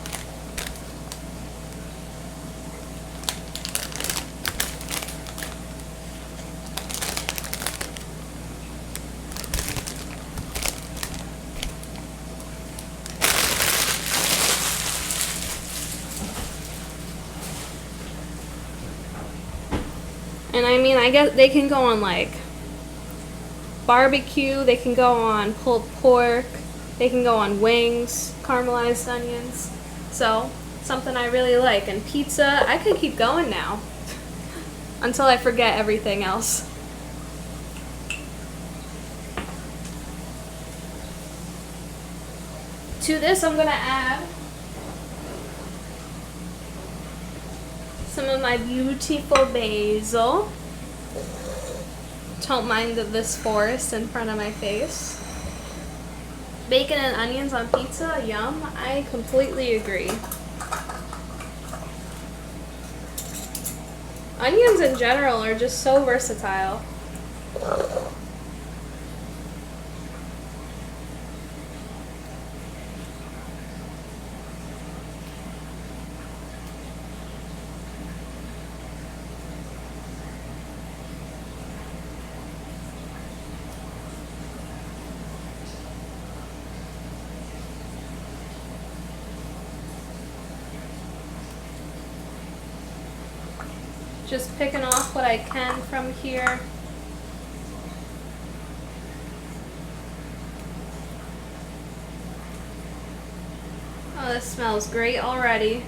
And I mean, I guess they can go on like barbecue, they can go on pulled pork, they can go on wings, caramelized onions. So, something I really like. And pizza, I could keep going now until I forget everything else. To this, I'm going to add some of my beautiful basil. Don't mind this forest in front of my face. Bacon and onions on pizza, yum. I completely agree. Onions in general are just so versatile. Just picking off what I can from here. Oh, this smells great already.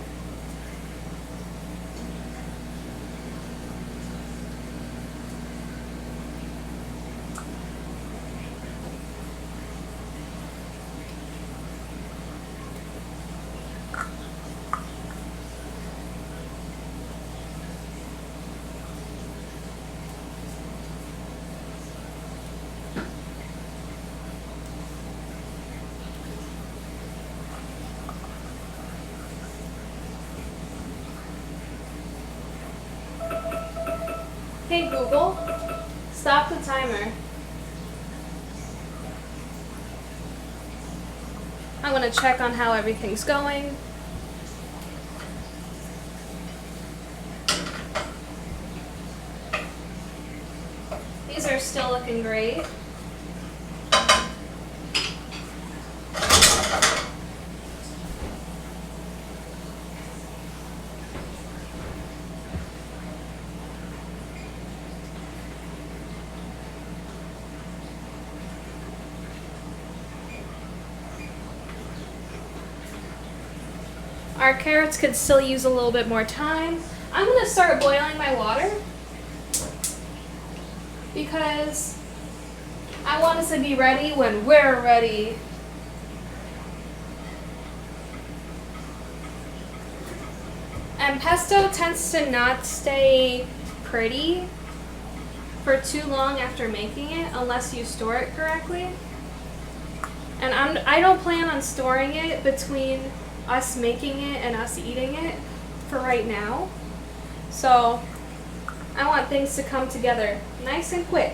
Hey Google, stop the timer. I'm gonna check on how everything's going. These are still looking great. Our carrots could still use a little bit more time. I'm going to start boiling my water because I want us to be ready when we're ready. And pesto tends to not stay pretty for too long after making it unless you store it correctly. And I don't plan on storing it between us making it and us eating it for right now. So I want things to come together nice and quick.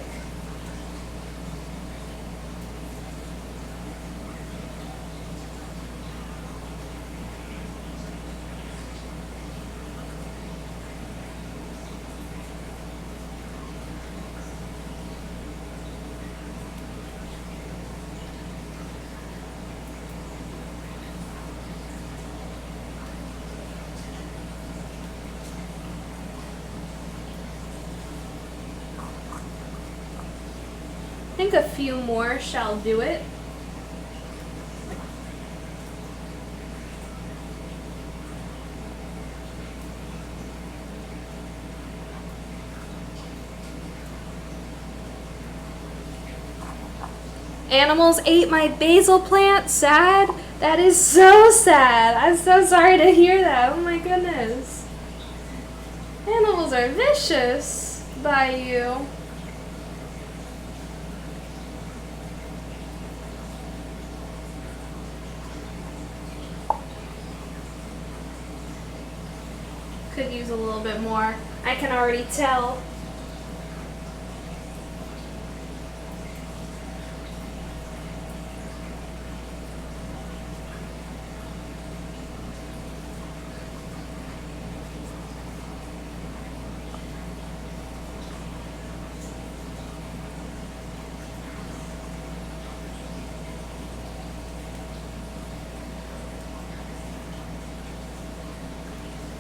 I think a few more shall do it. Animals ate my basil plant. Sad? That is so sad. I'm so sorry to hear that. Oh my goodness. Animals are vicious by you. Could use a little bit more. I can already tell.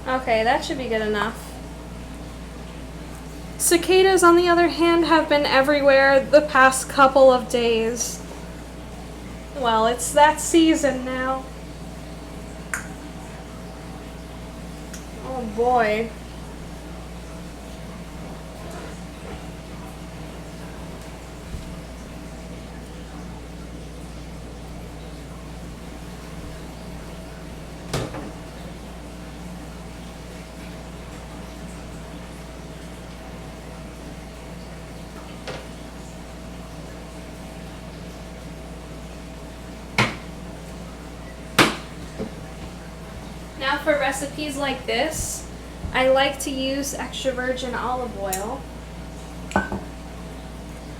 Okay, that should be good enough. Cicadas, on the other hand, have been everywhere the past couple of days. Well, it's that season now. Oh boy. Now for recipes like this, I like to use extra virgin olive oil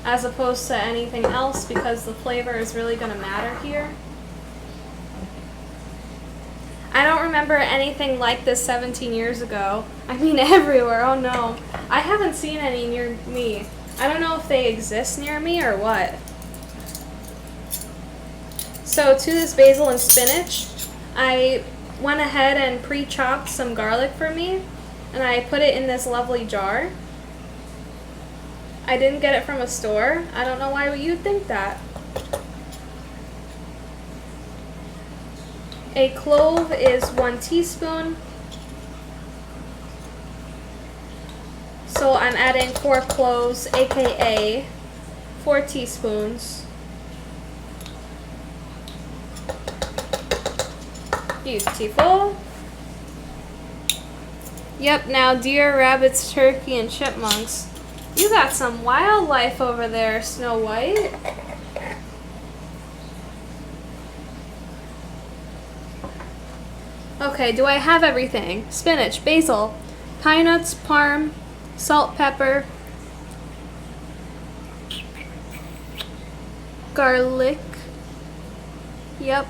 as opposed to anything else because the flavor is really going to matter here. I don't remember anything like this 17 years ago. I mean everywhere, oh no. I haven't seen any near me. I don't know if they exist near me or what. So to this basil and spinach, I went ahead and pre-chopped some garlic for me. and I put it in this lovely jar. I didn't get it from a store. I don't know why you'd think that. A clove is 1 teaspoon. So I'm adding 4 cloves, aka 4 teaspoons. Beautiful. Yep, now deer, rabbits, turkey, and chipmunks. You got some wildlife over there, Snow White. Okay, do I have everything? Spinach, basil, pine nuts, parm, salt, pepper, garlic. Yep.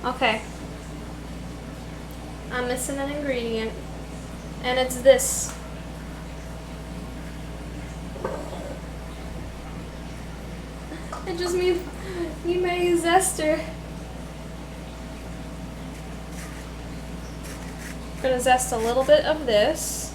Okay. I'm missing an ingredient. And it's this. I just need my zester. I'm gonna zest a little bit of this.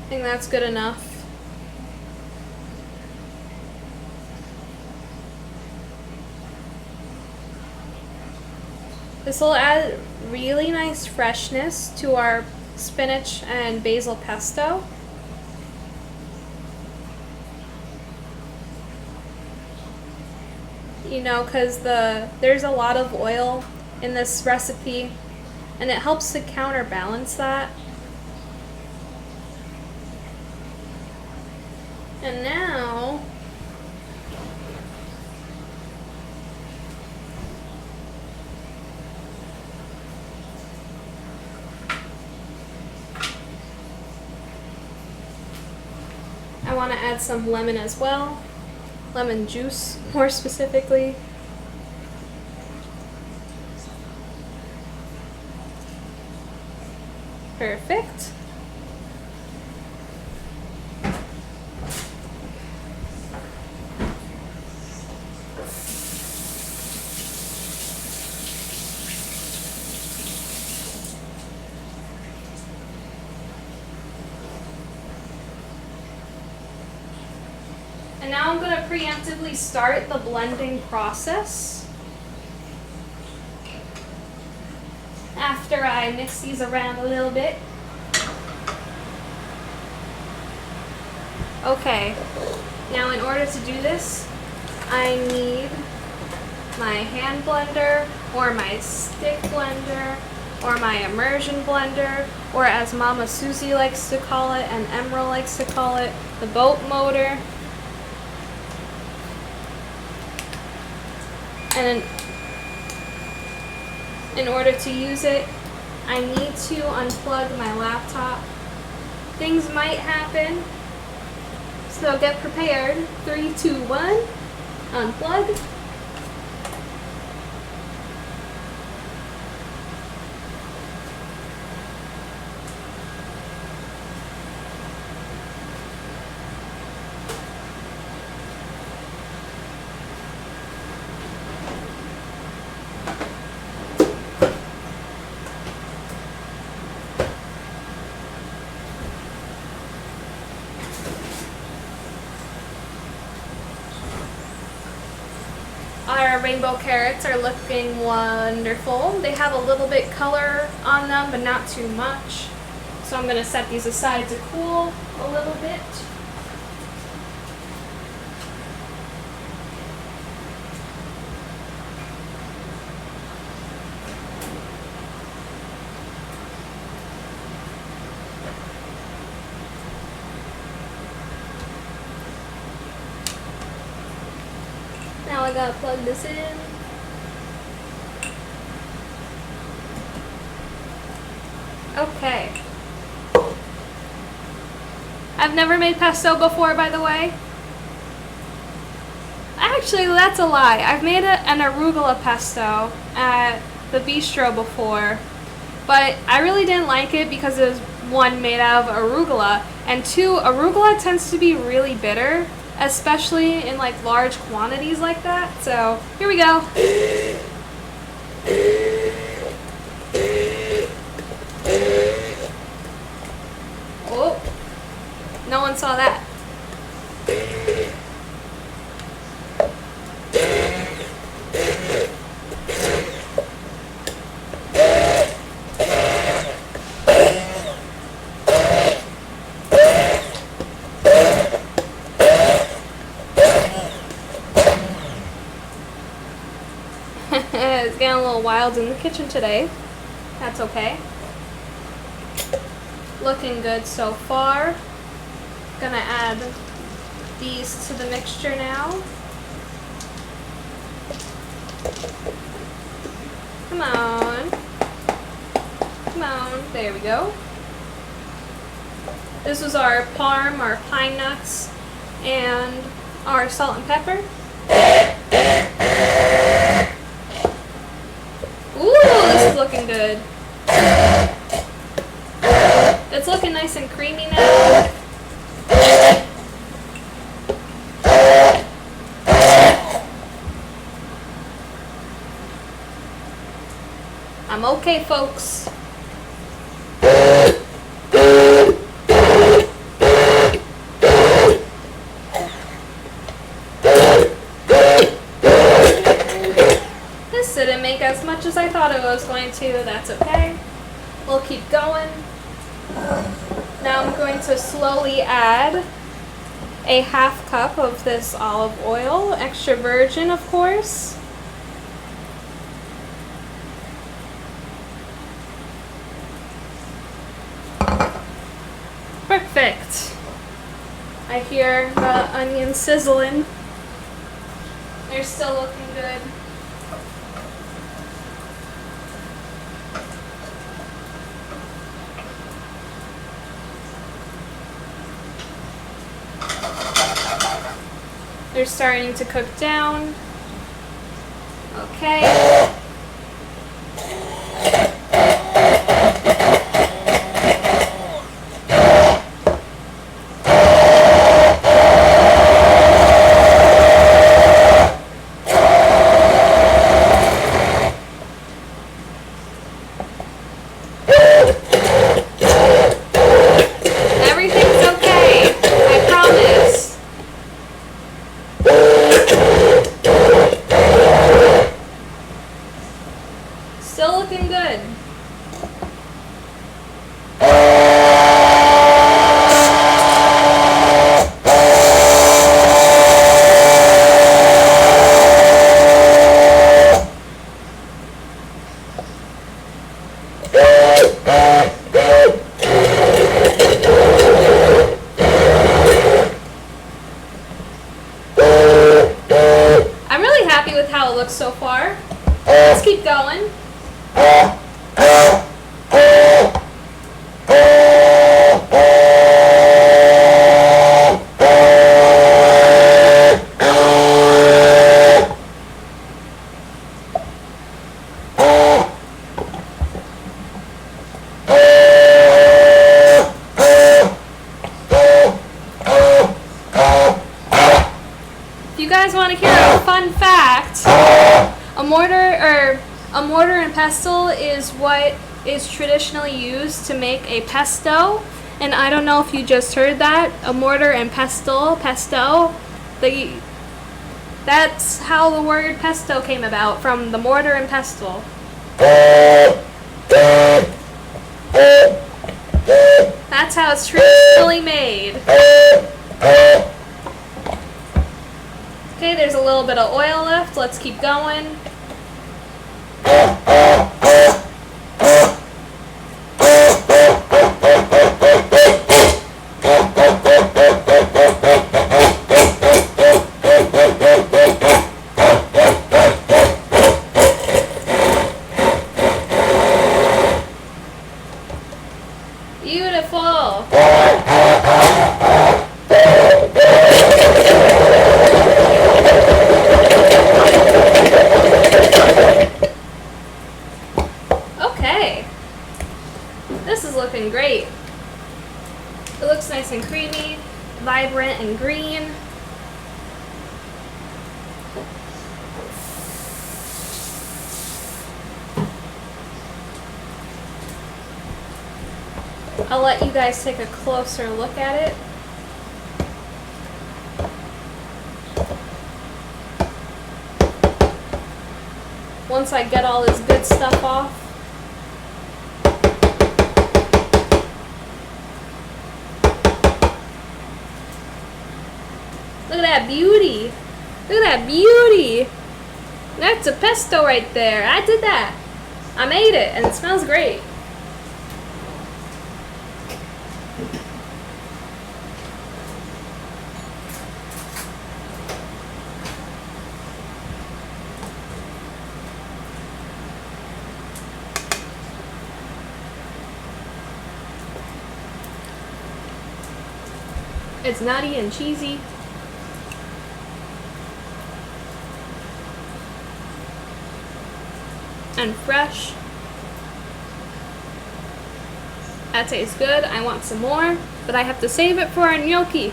I think that's good enough. This will add really nice freshness to our spinach and basil pesto. You know, because there's a lot of oil in this recipe, and it helps to counterbalance that. And now, I want to add some lemon as well. Lemon juice, more specifically. Perfect. And now I'm going to preemptively start the blending process. After I mix these around a little bit. Okay, now in order to do this, I need my hand blender, or my stick blender, or my immersion blender, or as Mama Susie likes to call it, and Emerald likes to call it, the boat motor. And in order to use it, I need to unplug my laptop. Things might happen, so get prepared. 3, 2, 1, unplug. Our rainbow carrots are looking wonderful. They have a little bit color on them, but not too much. So I'm going to set these aside to cool a little bit. Now I gotta plug this in. Okay. I've never made pesto before, by the way. I Actually, that's a lie. I've made an arugula pesto at the bistro before, but I really didn't like it because it was, one, made out of arugula, and two, arugula tends to be really bitter, especially in like large quantities like that. So here we go. Oh, no one saw that. It's getting a little wild in the kitchen today. That's okay. Looking good so far. Gonna add these to the mixture now. Come on. Come on. There we go. This was our parm, our pine nuts, and our salt and pepper. Ooh, this is looking good. It's looking nice and creamy now. I'm okay, folks. This didn't make as much as I thought it was going to. That's okay. We'll keep going. Now I'm going to slowly add a half cup of this olive oil, extra virgin of course. Perfect. I hear the onions sizzling. They're still looking good. They're starting to cook down. Okay. Everything's okay. I promise. Still looking good. I'm really happy with how it looks so far. Let's keep going. If you guys want to hear a fun fact, a mortar and pestle is what is traditionally used to make a pesto. And I don't know if you just heard that. A mortar and pesto. That's how the word pesto came about, from the mortar and pestle. That's how it's traditionally made. Okay, there's a little bit of oil left. Let's keep going. Beautiful. I'll let you guys take a closer look at it. Once I get all this good stuff off. Look at that beauty. Look at that beauty. That's a pesto right there. I did that. I made it and it smells great. It's nutty and cheesy. And fresh. That tastes good. I want some more, but I have to save it for our gnocchi.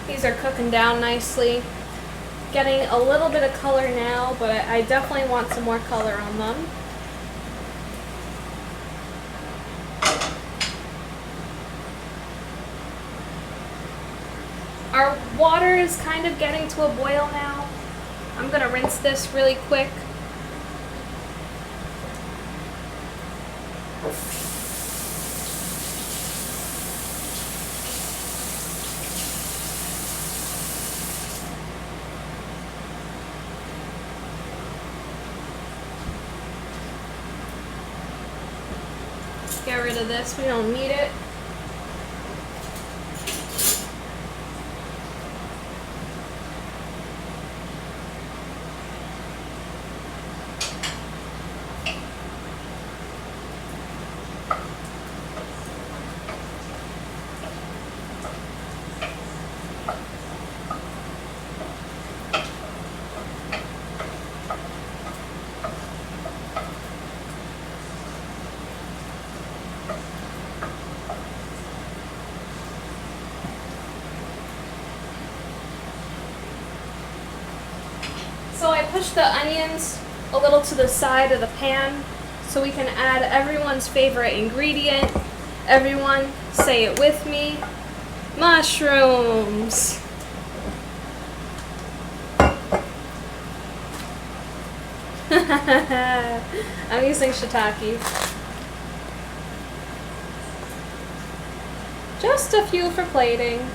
These are cooking down nicely. Getting a little bit of color now, but I definitely want some more color on them. Our water is kind of getting to a boil now. I'm gonna rinse this really quick. Get rid of this, we don't need it. So I pushed the onions a little to the side of the pan so we can add everyone's favorite ingredient. Everyone, say it with me. Mushrooms. I'm using shiitake. Just a few for plating.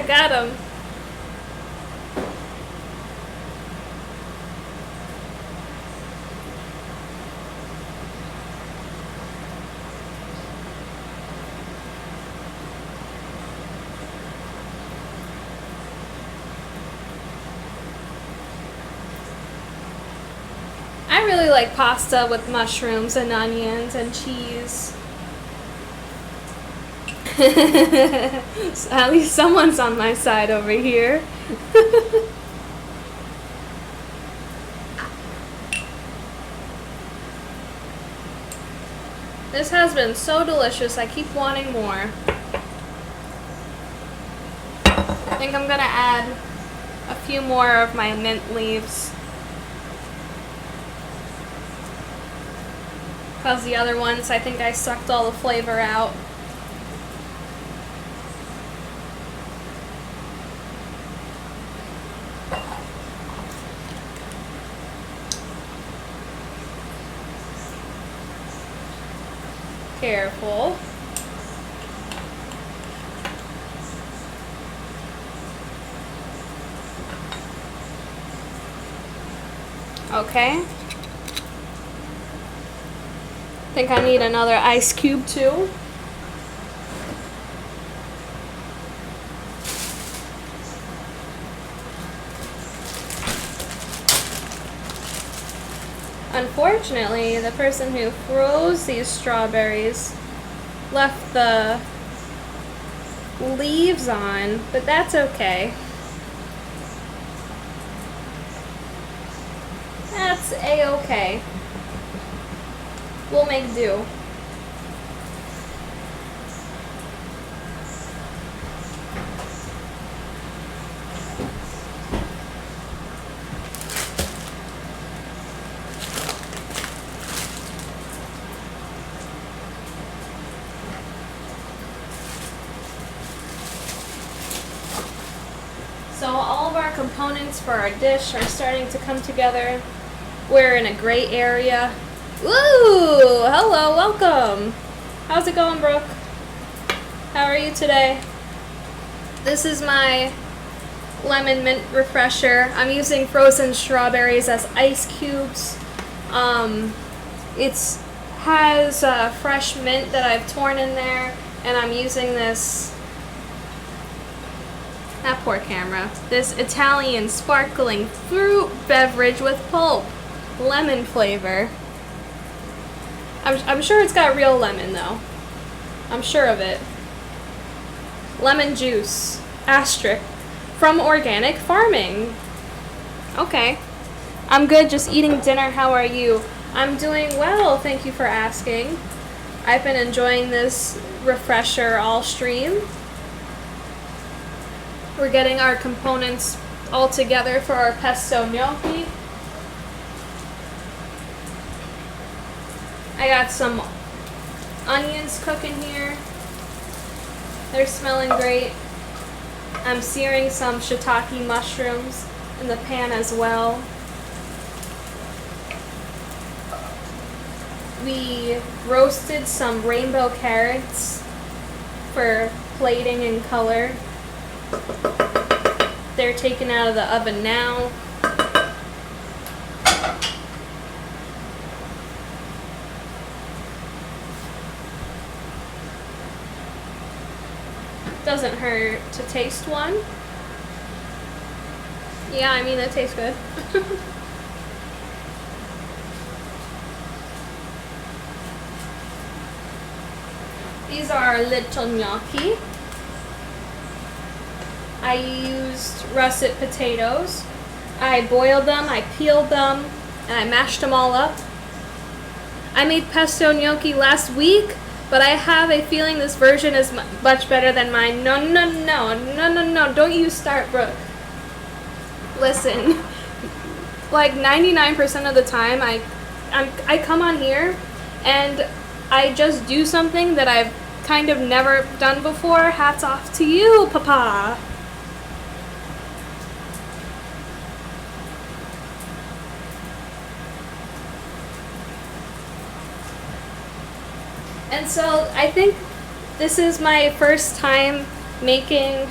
Got him. I really like pasta with mushrooms and onions and cheese. At least someone's on my side over here. This has been so delicious, I keep wanting more. I think I'm gonna add a few more of my mint leaves. Because the other ones, I think I sucked all the flavor out. Careful. Okay. Think I need another ice cube too. Unfortunately, the person who froze these strawberries left the leaves on, but that's okay. That's a-okay. We'll make do. So all of our components for our dish are starting to come together. We're in a gray area. Woo! Hello, welcome. How's it going, Brooke? How are you today? This is my lemon mint refresher. I'm using frozen strawberries as ice cubes. It has fresh mint that I've torn in there, and I'm using this, that poor camera, this Italian sparkling fruit beverage with pulp, lemon flavor. I'm sure it's got real lemon though. I'm sure of it. Lemon juice, asterisk, from organic farming. Okay. I'm good, just eating dinner. How are you? I'm doing well, thank you for asking. I've been enjoying this refresher all stream. We're getting our components all together for our pesto gnocchi. I got some onions cooking here. They're smelling great. I'm searing some shiitake mushrooms in the pan as well. We roasted some rainbow carrots for plating and color. They're taken out of the oven now. Doesn't hurt to taste one. Yeah, I mean, it tastes good. These are little gnocchi. I used russet potatoes. I boiled them, I peeled them, and I mashed them all up. I made pesto gnocchi last week, but I have a feeling this version is much better than mine. No, no, no, no, no, no, don't you start, Brooke. Listen, like 99% of the time I come on here and I just do something that I've kind of never done before. Hats off to you, Papa. And so I think this is my first time making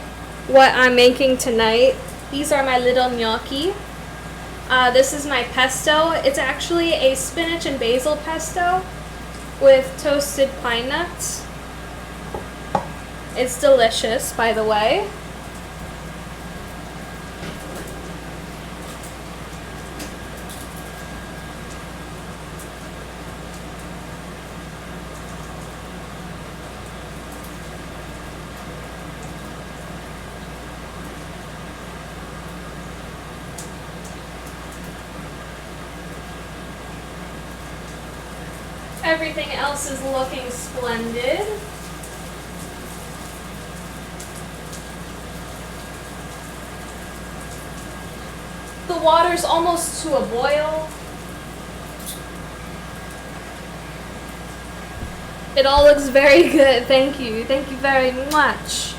what I'm making tonight. These are my little gnocchi. This is my pesto. It's actually a spinach and basil pesto with toasted pine nuts. It's delicious, by the way. Everything else is looking splendid. The water's almost to a boil. It all looks very good. Thank you. Thank you very much.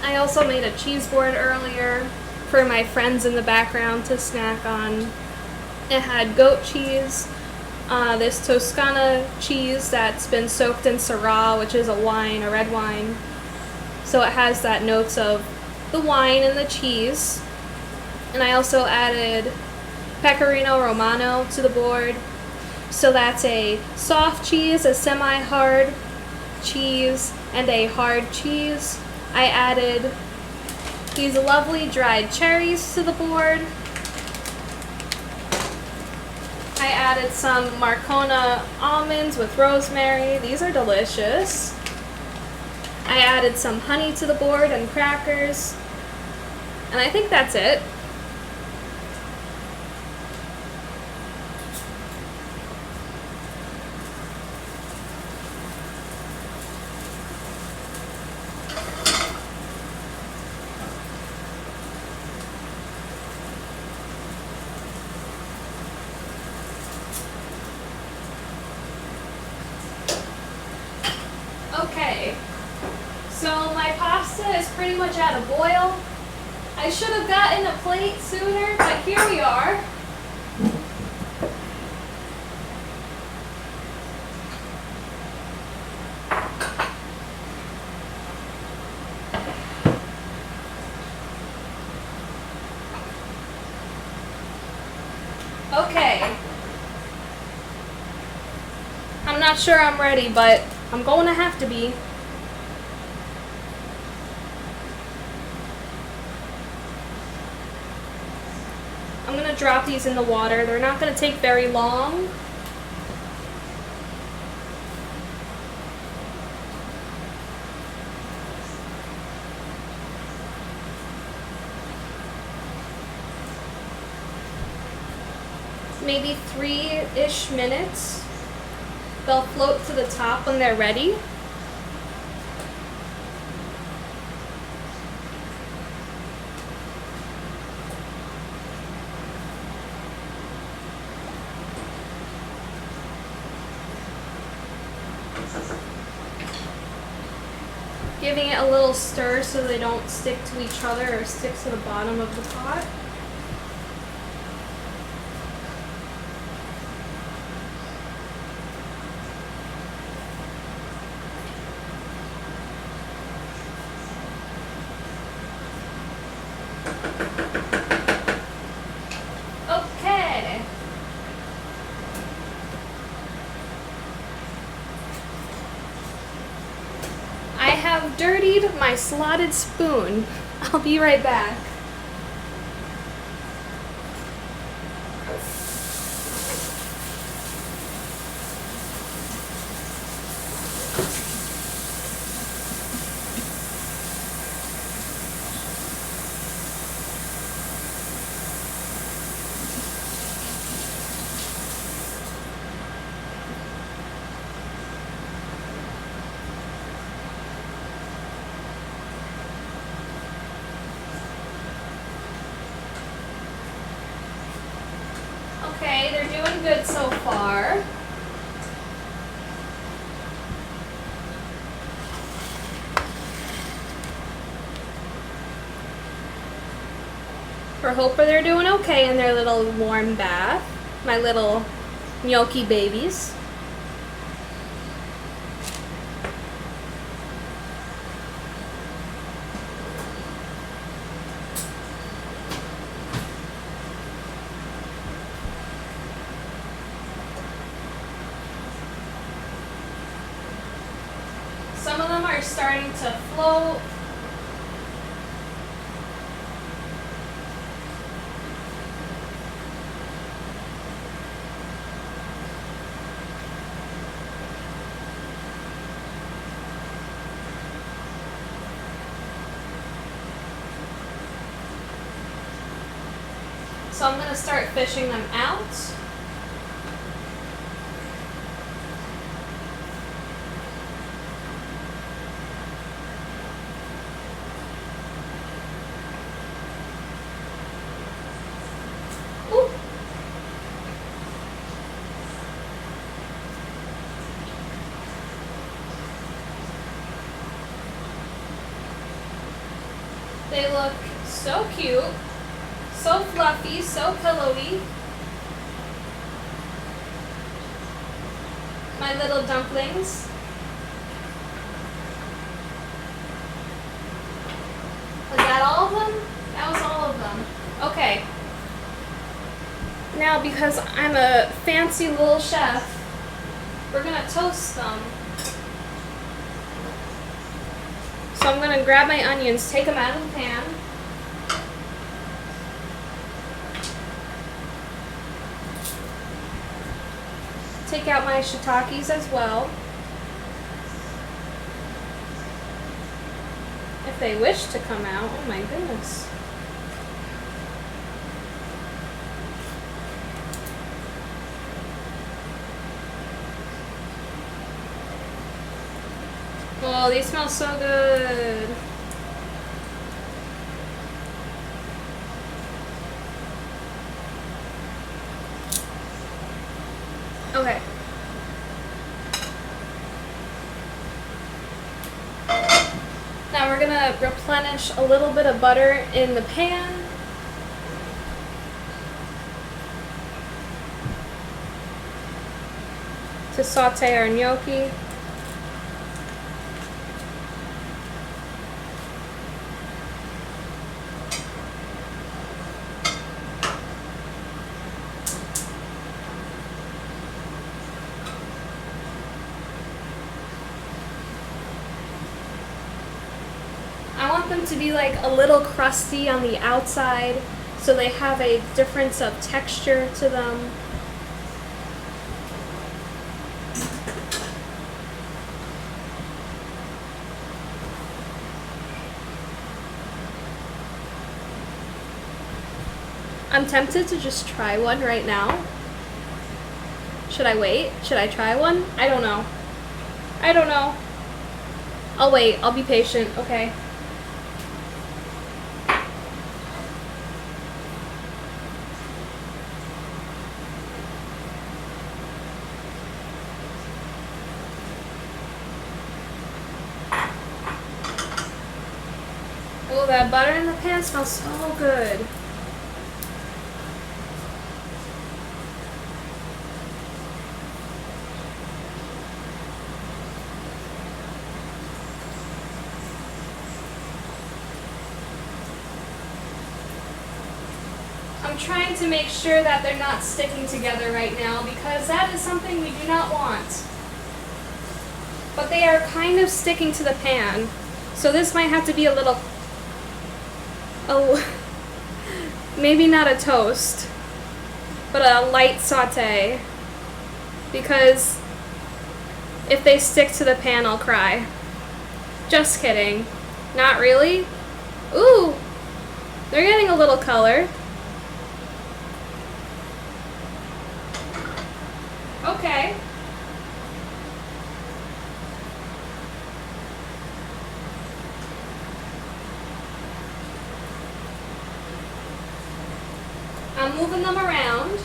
I also made a cheese board earlier for my friends in the background to snack on. It had goat cheese, this Toscana cheese that's been soaked in Syrah, which is a wine, a red wine. So it has that notes of the wine and the cheese. And I also added Pecorino Romano to the board. So that's a soft cheese, a semi-hard cheese, and a hard cheese. I added these lovely dried cherries to the board. I added some Marcona almonds with rosemary. These are delicious. I added some honey to the board and crackers. And I think that's it. Okay, so my pasta is pretty much at a boil. I should have gotten a plate sooner, but here we are. Okay. I'm not sure I'm ready, but I'm going to have to be. I'm going to drop these in the water. They're not going to take very long. Maybe 3-ish minutes. They'll float to the top when they're ready. Giving it a little stir so they don't stick to each other or stick to the bottom of the pot. Okay. I have dirtied my slotted spoon. I'll be right back. Okay, they're doing good so far. We're hoping they're doing okay in their little warm bath. My little gnocchi babies. Some of them are starting to float. So I'm going to start fishing them out. Ooh. They look so cute. So fluffy, so pillowy. My little dumplings. Was that all of them? That was all of them. Okay. Now, because I'm a fancy little chef, we're gonna toast them. So I'm gonna grab my onions, take them out of the pan. Take out my shiitakes as well. If they wish to come out, oh my goodness. Oh, they smell so good. Okay. Now we're gonna replenish a little bit of butter in the pan. To saute our gnocchi. I want them to be like a little crusty on the outside so they have a difference of texture to them. I'm tempted to just try one right now. Should I wait? Should I try one? I don't know. I don't know. I'll wait. I'll be patient, okay? Oh, that butter in the pan smells so good. I'm trying to make sure that they're not sticking together right now because that is something we do not want. But they are kind of sticking to the pan, so this might have to be a little, maybe not a toast, but a light saute, because if they stick to the pan, I'll cry. Just kidding. Not really. Ooh, they're getting a little color. Okay. I'm moving them around.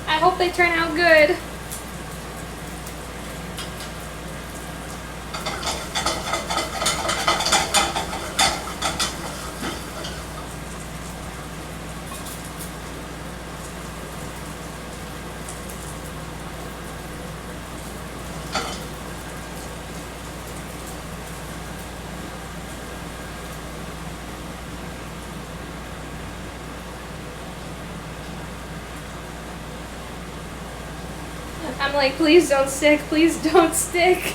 I hope they turn out good. I'm like, please don't stick, please don't stick.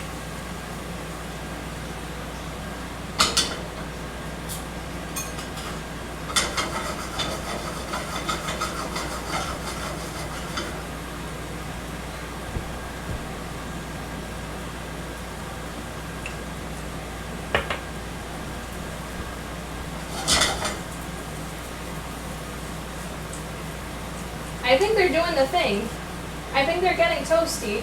I think they're doing the thing. I think they're getting toasty.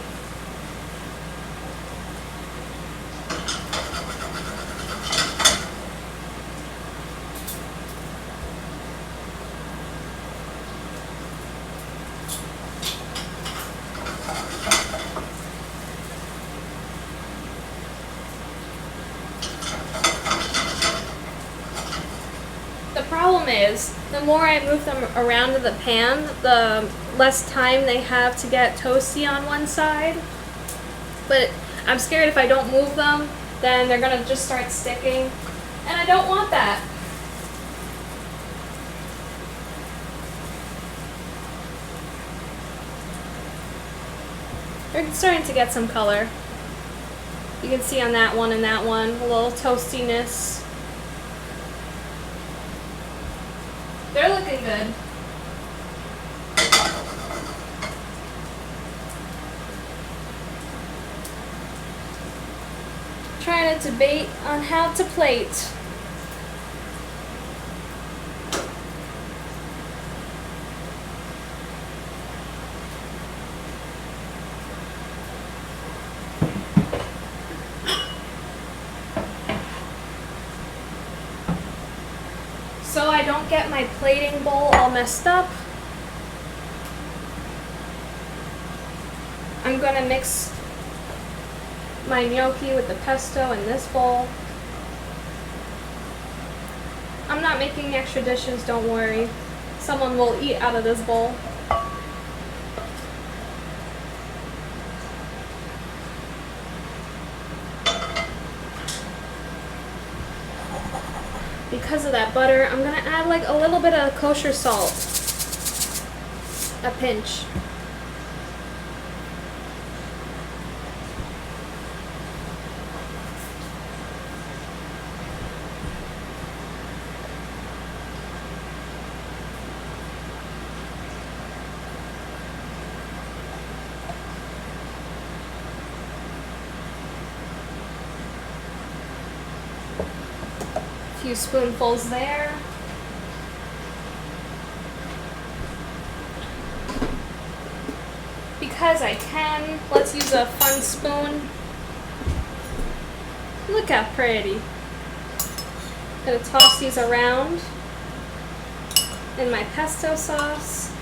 problem is, the more I move them around in the pan, the less time they have to get toasty on one side. But I'm scared if I don't move them, then they're gonna just start sticking. And I don't want that. They're starting to get some color. You can see on that one and that one, a little toastiness. They're looking good. Trying to debate on how to plate. So I don't get my plating bowl all messed up, I'm gonna mix my gnocchi with the pesto in this bowl. I'm not making extra dishes, don't worry. Someone will eat out of this bowl. Because of that butter, I'm gonna add like a little bit of kosher salt. A pinch. Few spoonfuls there. Because I can, let's use a fun spoon. Look how pretty. Gonna toss these around in my pesto sauce.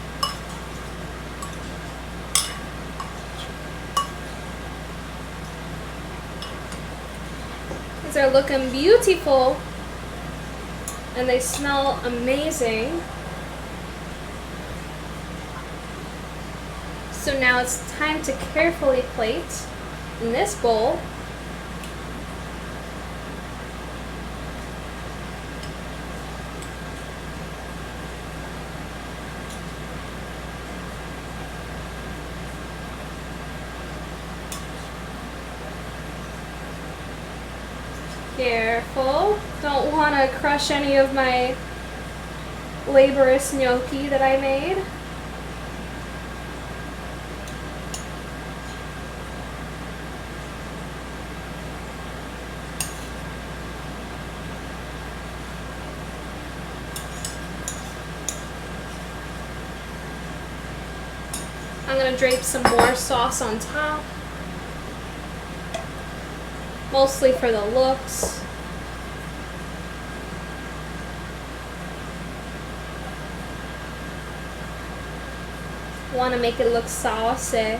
These are looking beautiful. And they smell amazing. So now it's time to carefully plate in this bowl. Careful. Don't want to crush any of my laborious gnocchi that I made. I'm going to drape some more sauce on top. Mostly for the looks. Want to make it look saucy.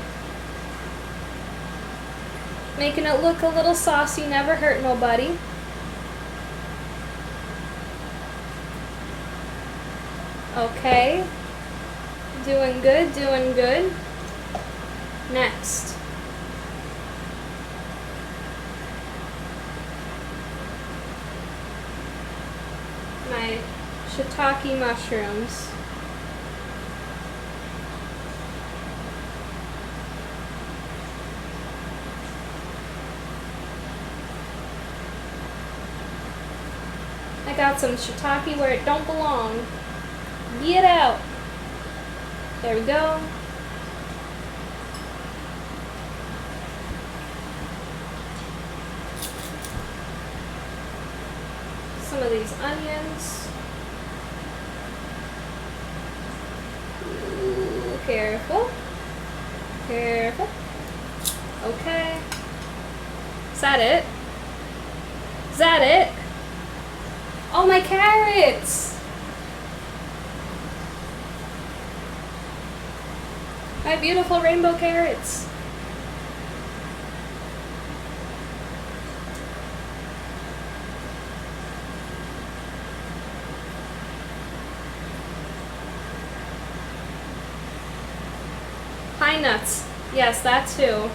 Making it look a little saucy never hurt nobody. Okay. Doing good, doing good. Next. My shiitake mushrooms. I got some shiitake where it don't belong. Get out. There we go. Some of these onions. Ooh, careful. Careful. Okay. Is that it? Is that it? Oh, my carrots! My beautiful rainbow carrots. Pine nuts. Yes, that too.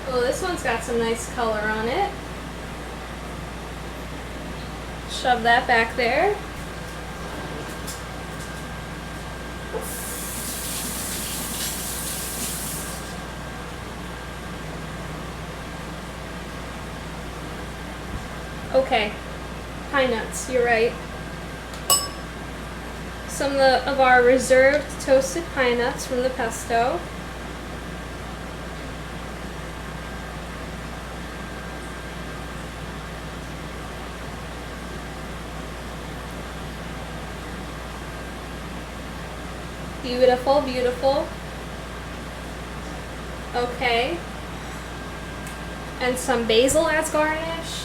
Oh, this one's got some nice color on it. Shove that back there. Okay, pine nuts, you're right. Some of our reserved toasted pine nuts from the pesto. Beautiful, beautiful. Okay. And some basil as garnish.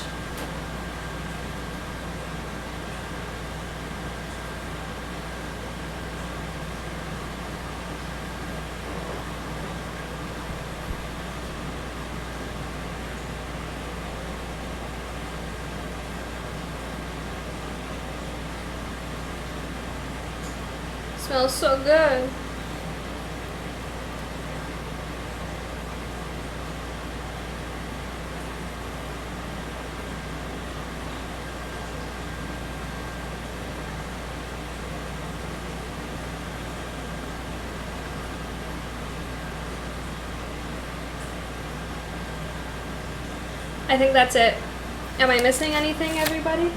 Smells so good. I think that's it. Am I missing anything, everybody?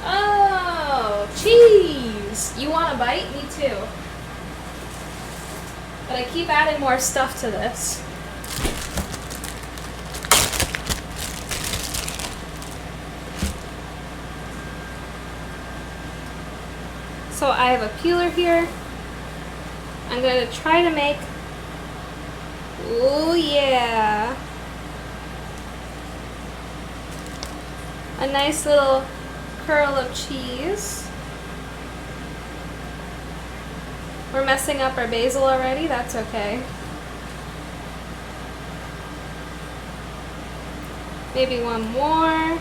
Oh, cheese. You want a bite? Me too. But I keep adding more stuff to this. So I have a peeler here. I'm going to try to make, oh yeah, a nice little curl of cheese. We're messing up our basil already, that's okay. Maybe one more.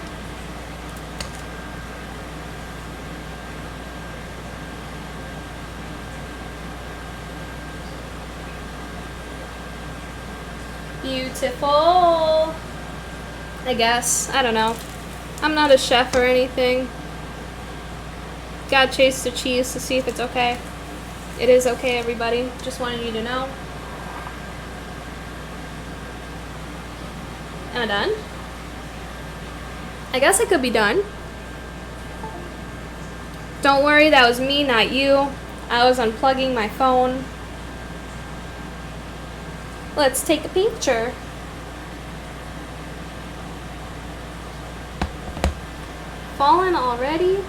Beautiful. I guess. I don't know. I'm not a chef or anything. Gotta taste the cheese to see if it's okay. It is okay, everybody. Just wanted you to know. Am I done? I guess I could be done. Don't worry, that was me, not you. I was unplugging my phone. Let's take a picture. Fallen already?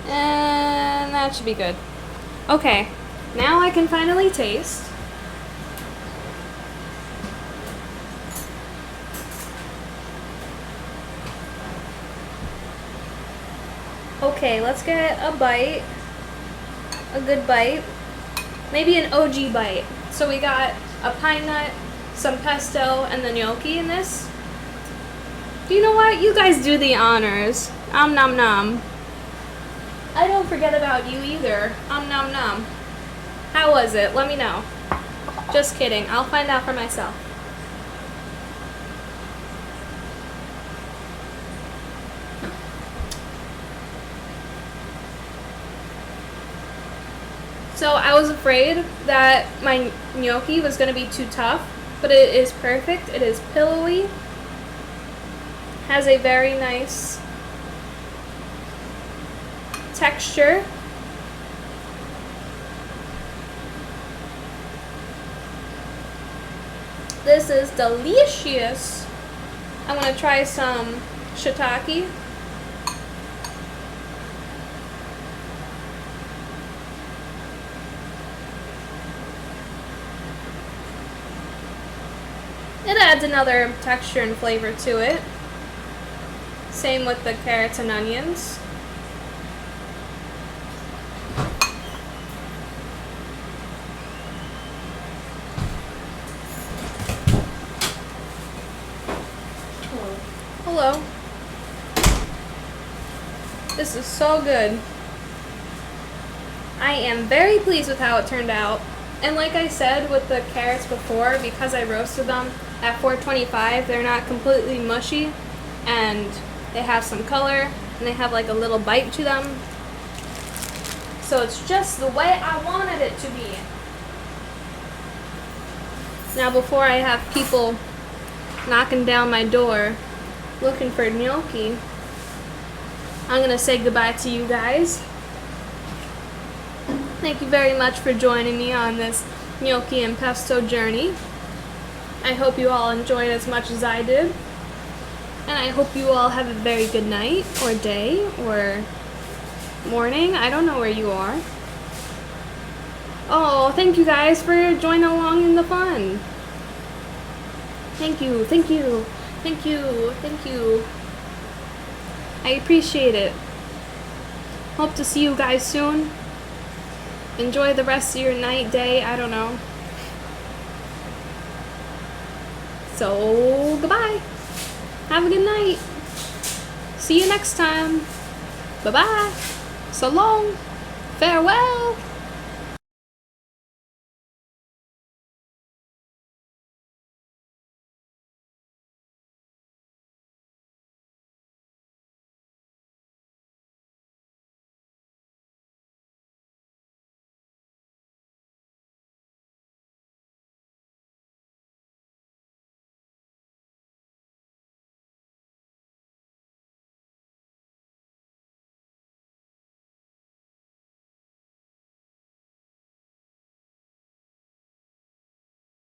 And that should be good. Okay, now I can finally taste. Okay, let's get a bite. A good bite. Maybe an OG bite. So we got a pine nut, some pesto, and the gnocchi in this. You know what? You guys do the honors. Nom nom. I don't forget about you either. Nom nom. How was it? Let me know. Just kidding. I'll find out for myself. So I was afraid that my gnocchi was going to be too tough, but it is perfect. It is pillowy. Has a very nice texture. This is delicious. I'm gonna try some shiitake. It adds another texture and flavor to it. Same with the carrots and onions. Hello. This is so good. I am very pleased with how it turned out. And like I said with the carrots before, because I roasted them at 425, they're not completely mushy and they have some color and they have like a little bite to them. So it's just the way I wanted it to be. Now before I have people knocking down my door looking for gnocchi, I'm gonna say goodbye to you guys. Thank you very much for joining me on this gnocchi and pesto journey. I hope you all enjoyed as much as I did. And I hope you all have a very good night, or day, or morning. I don't know where you are. Oh, thank you guys for joining along in the fun. Thank you, thank you, thank you, thank you. I appreciate it. Hope to see you guys soon. Enjoy the rest of your night, day, I don't know. So, goodbye. Have a good night. See you next time. Bye-bye. So long. Farewell.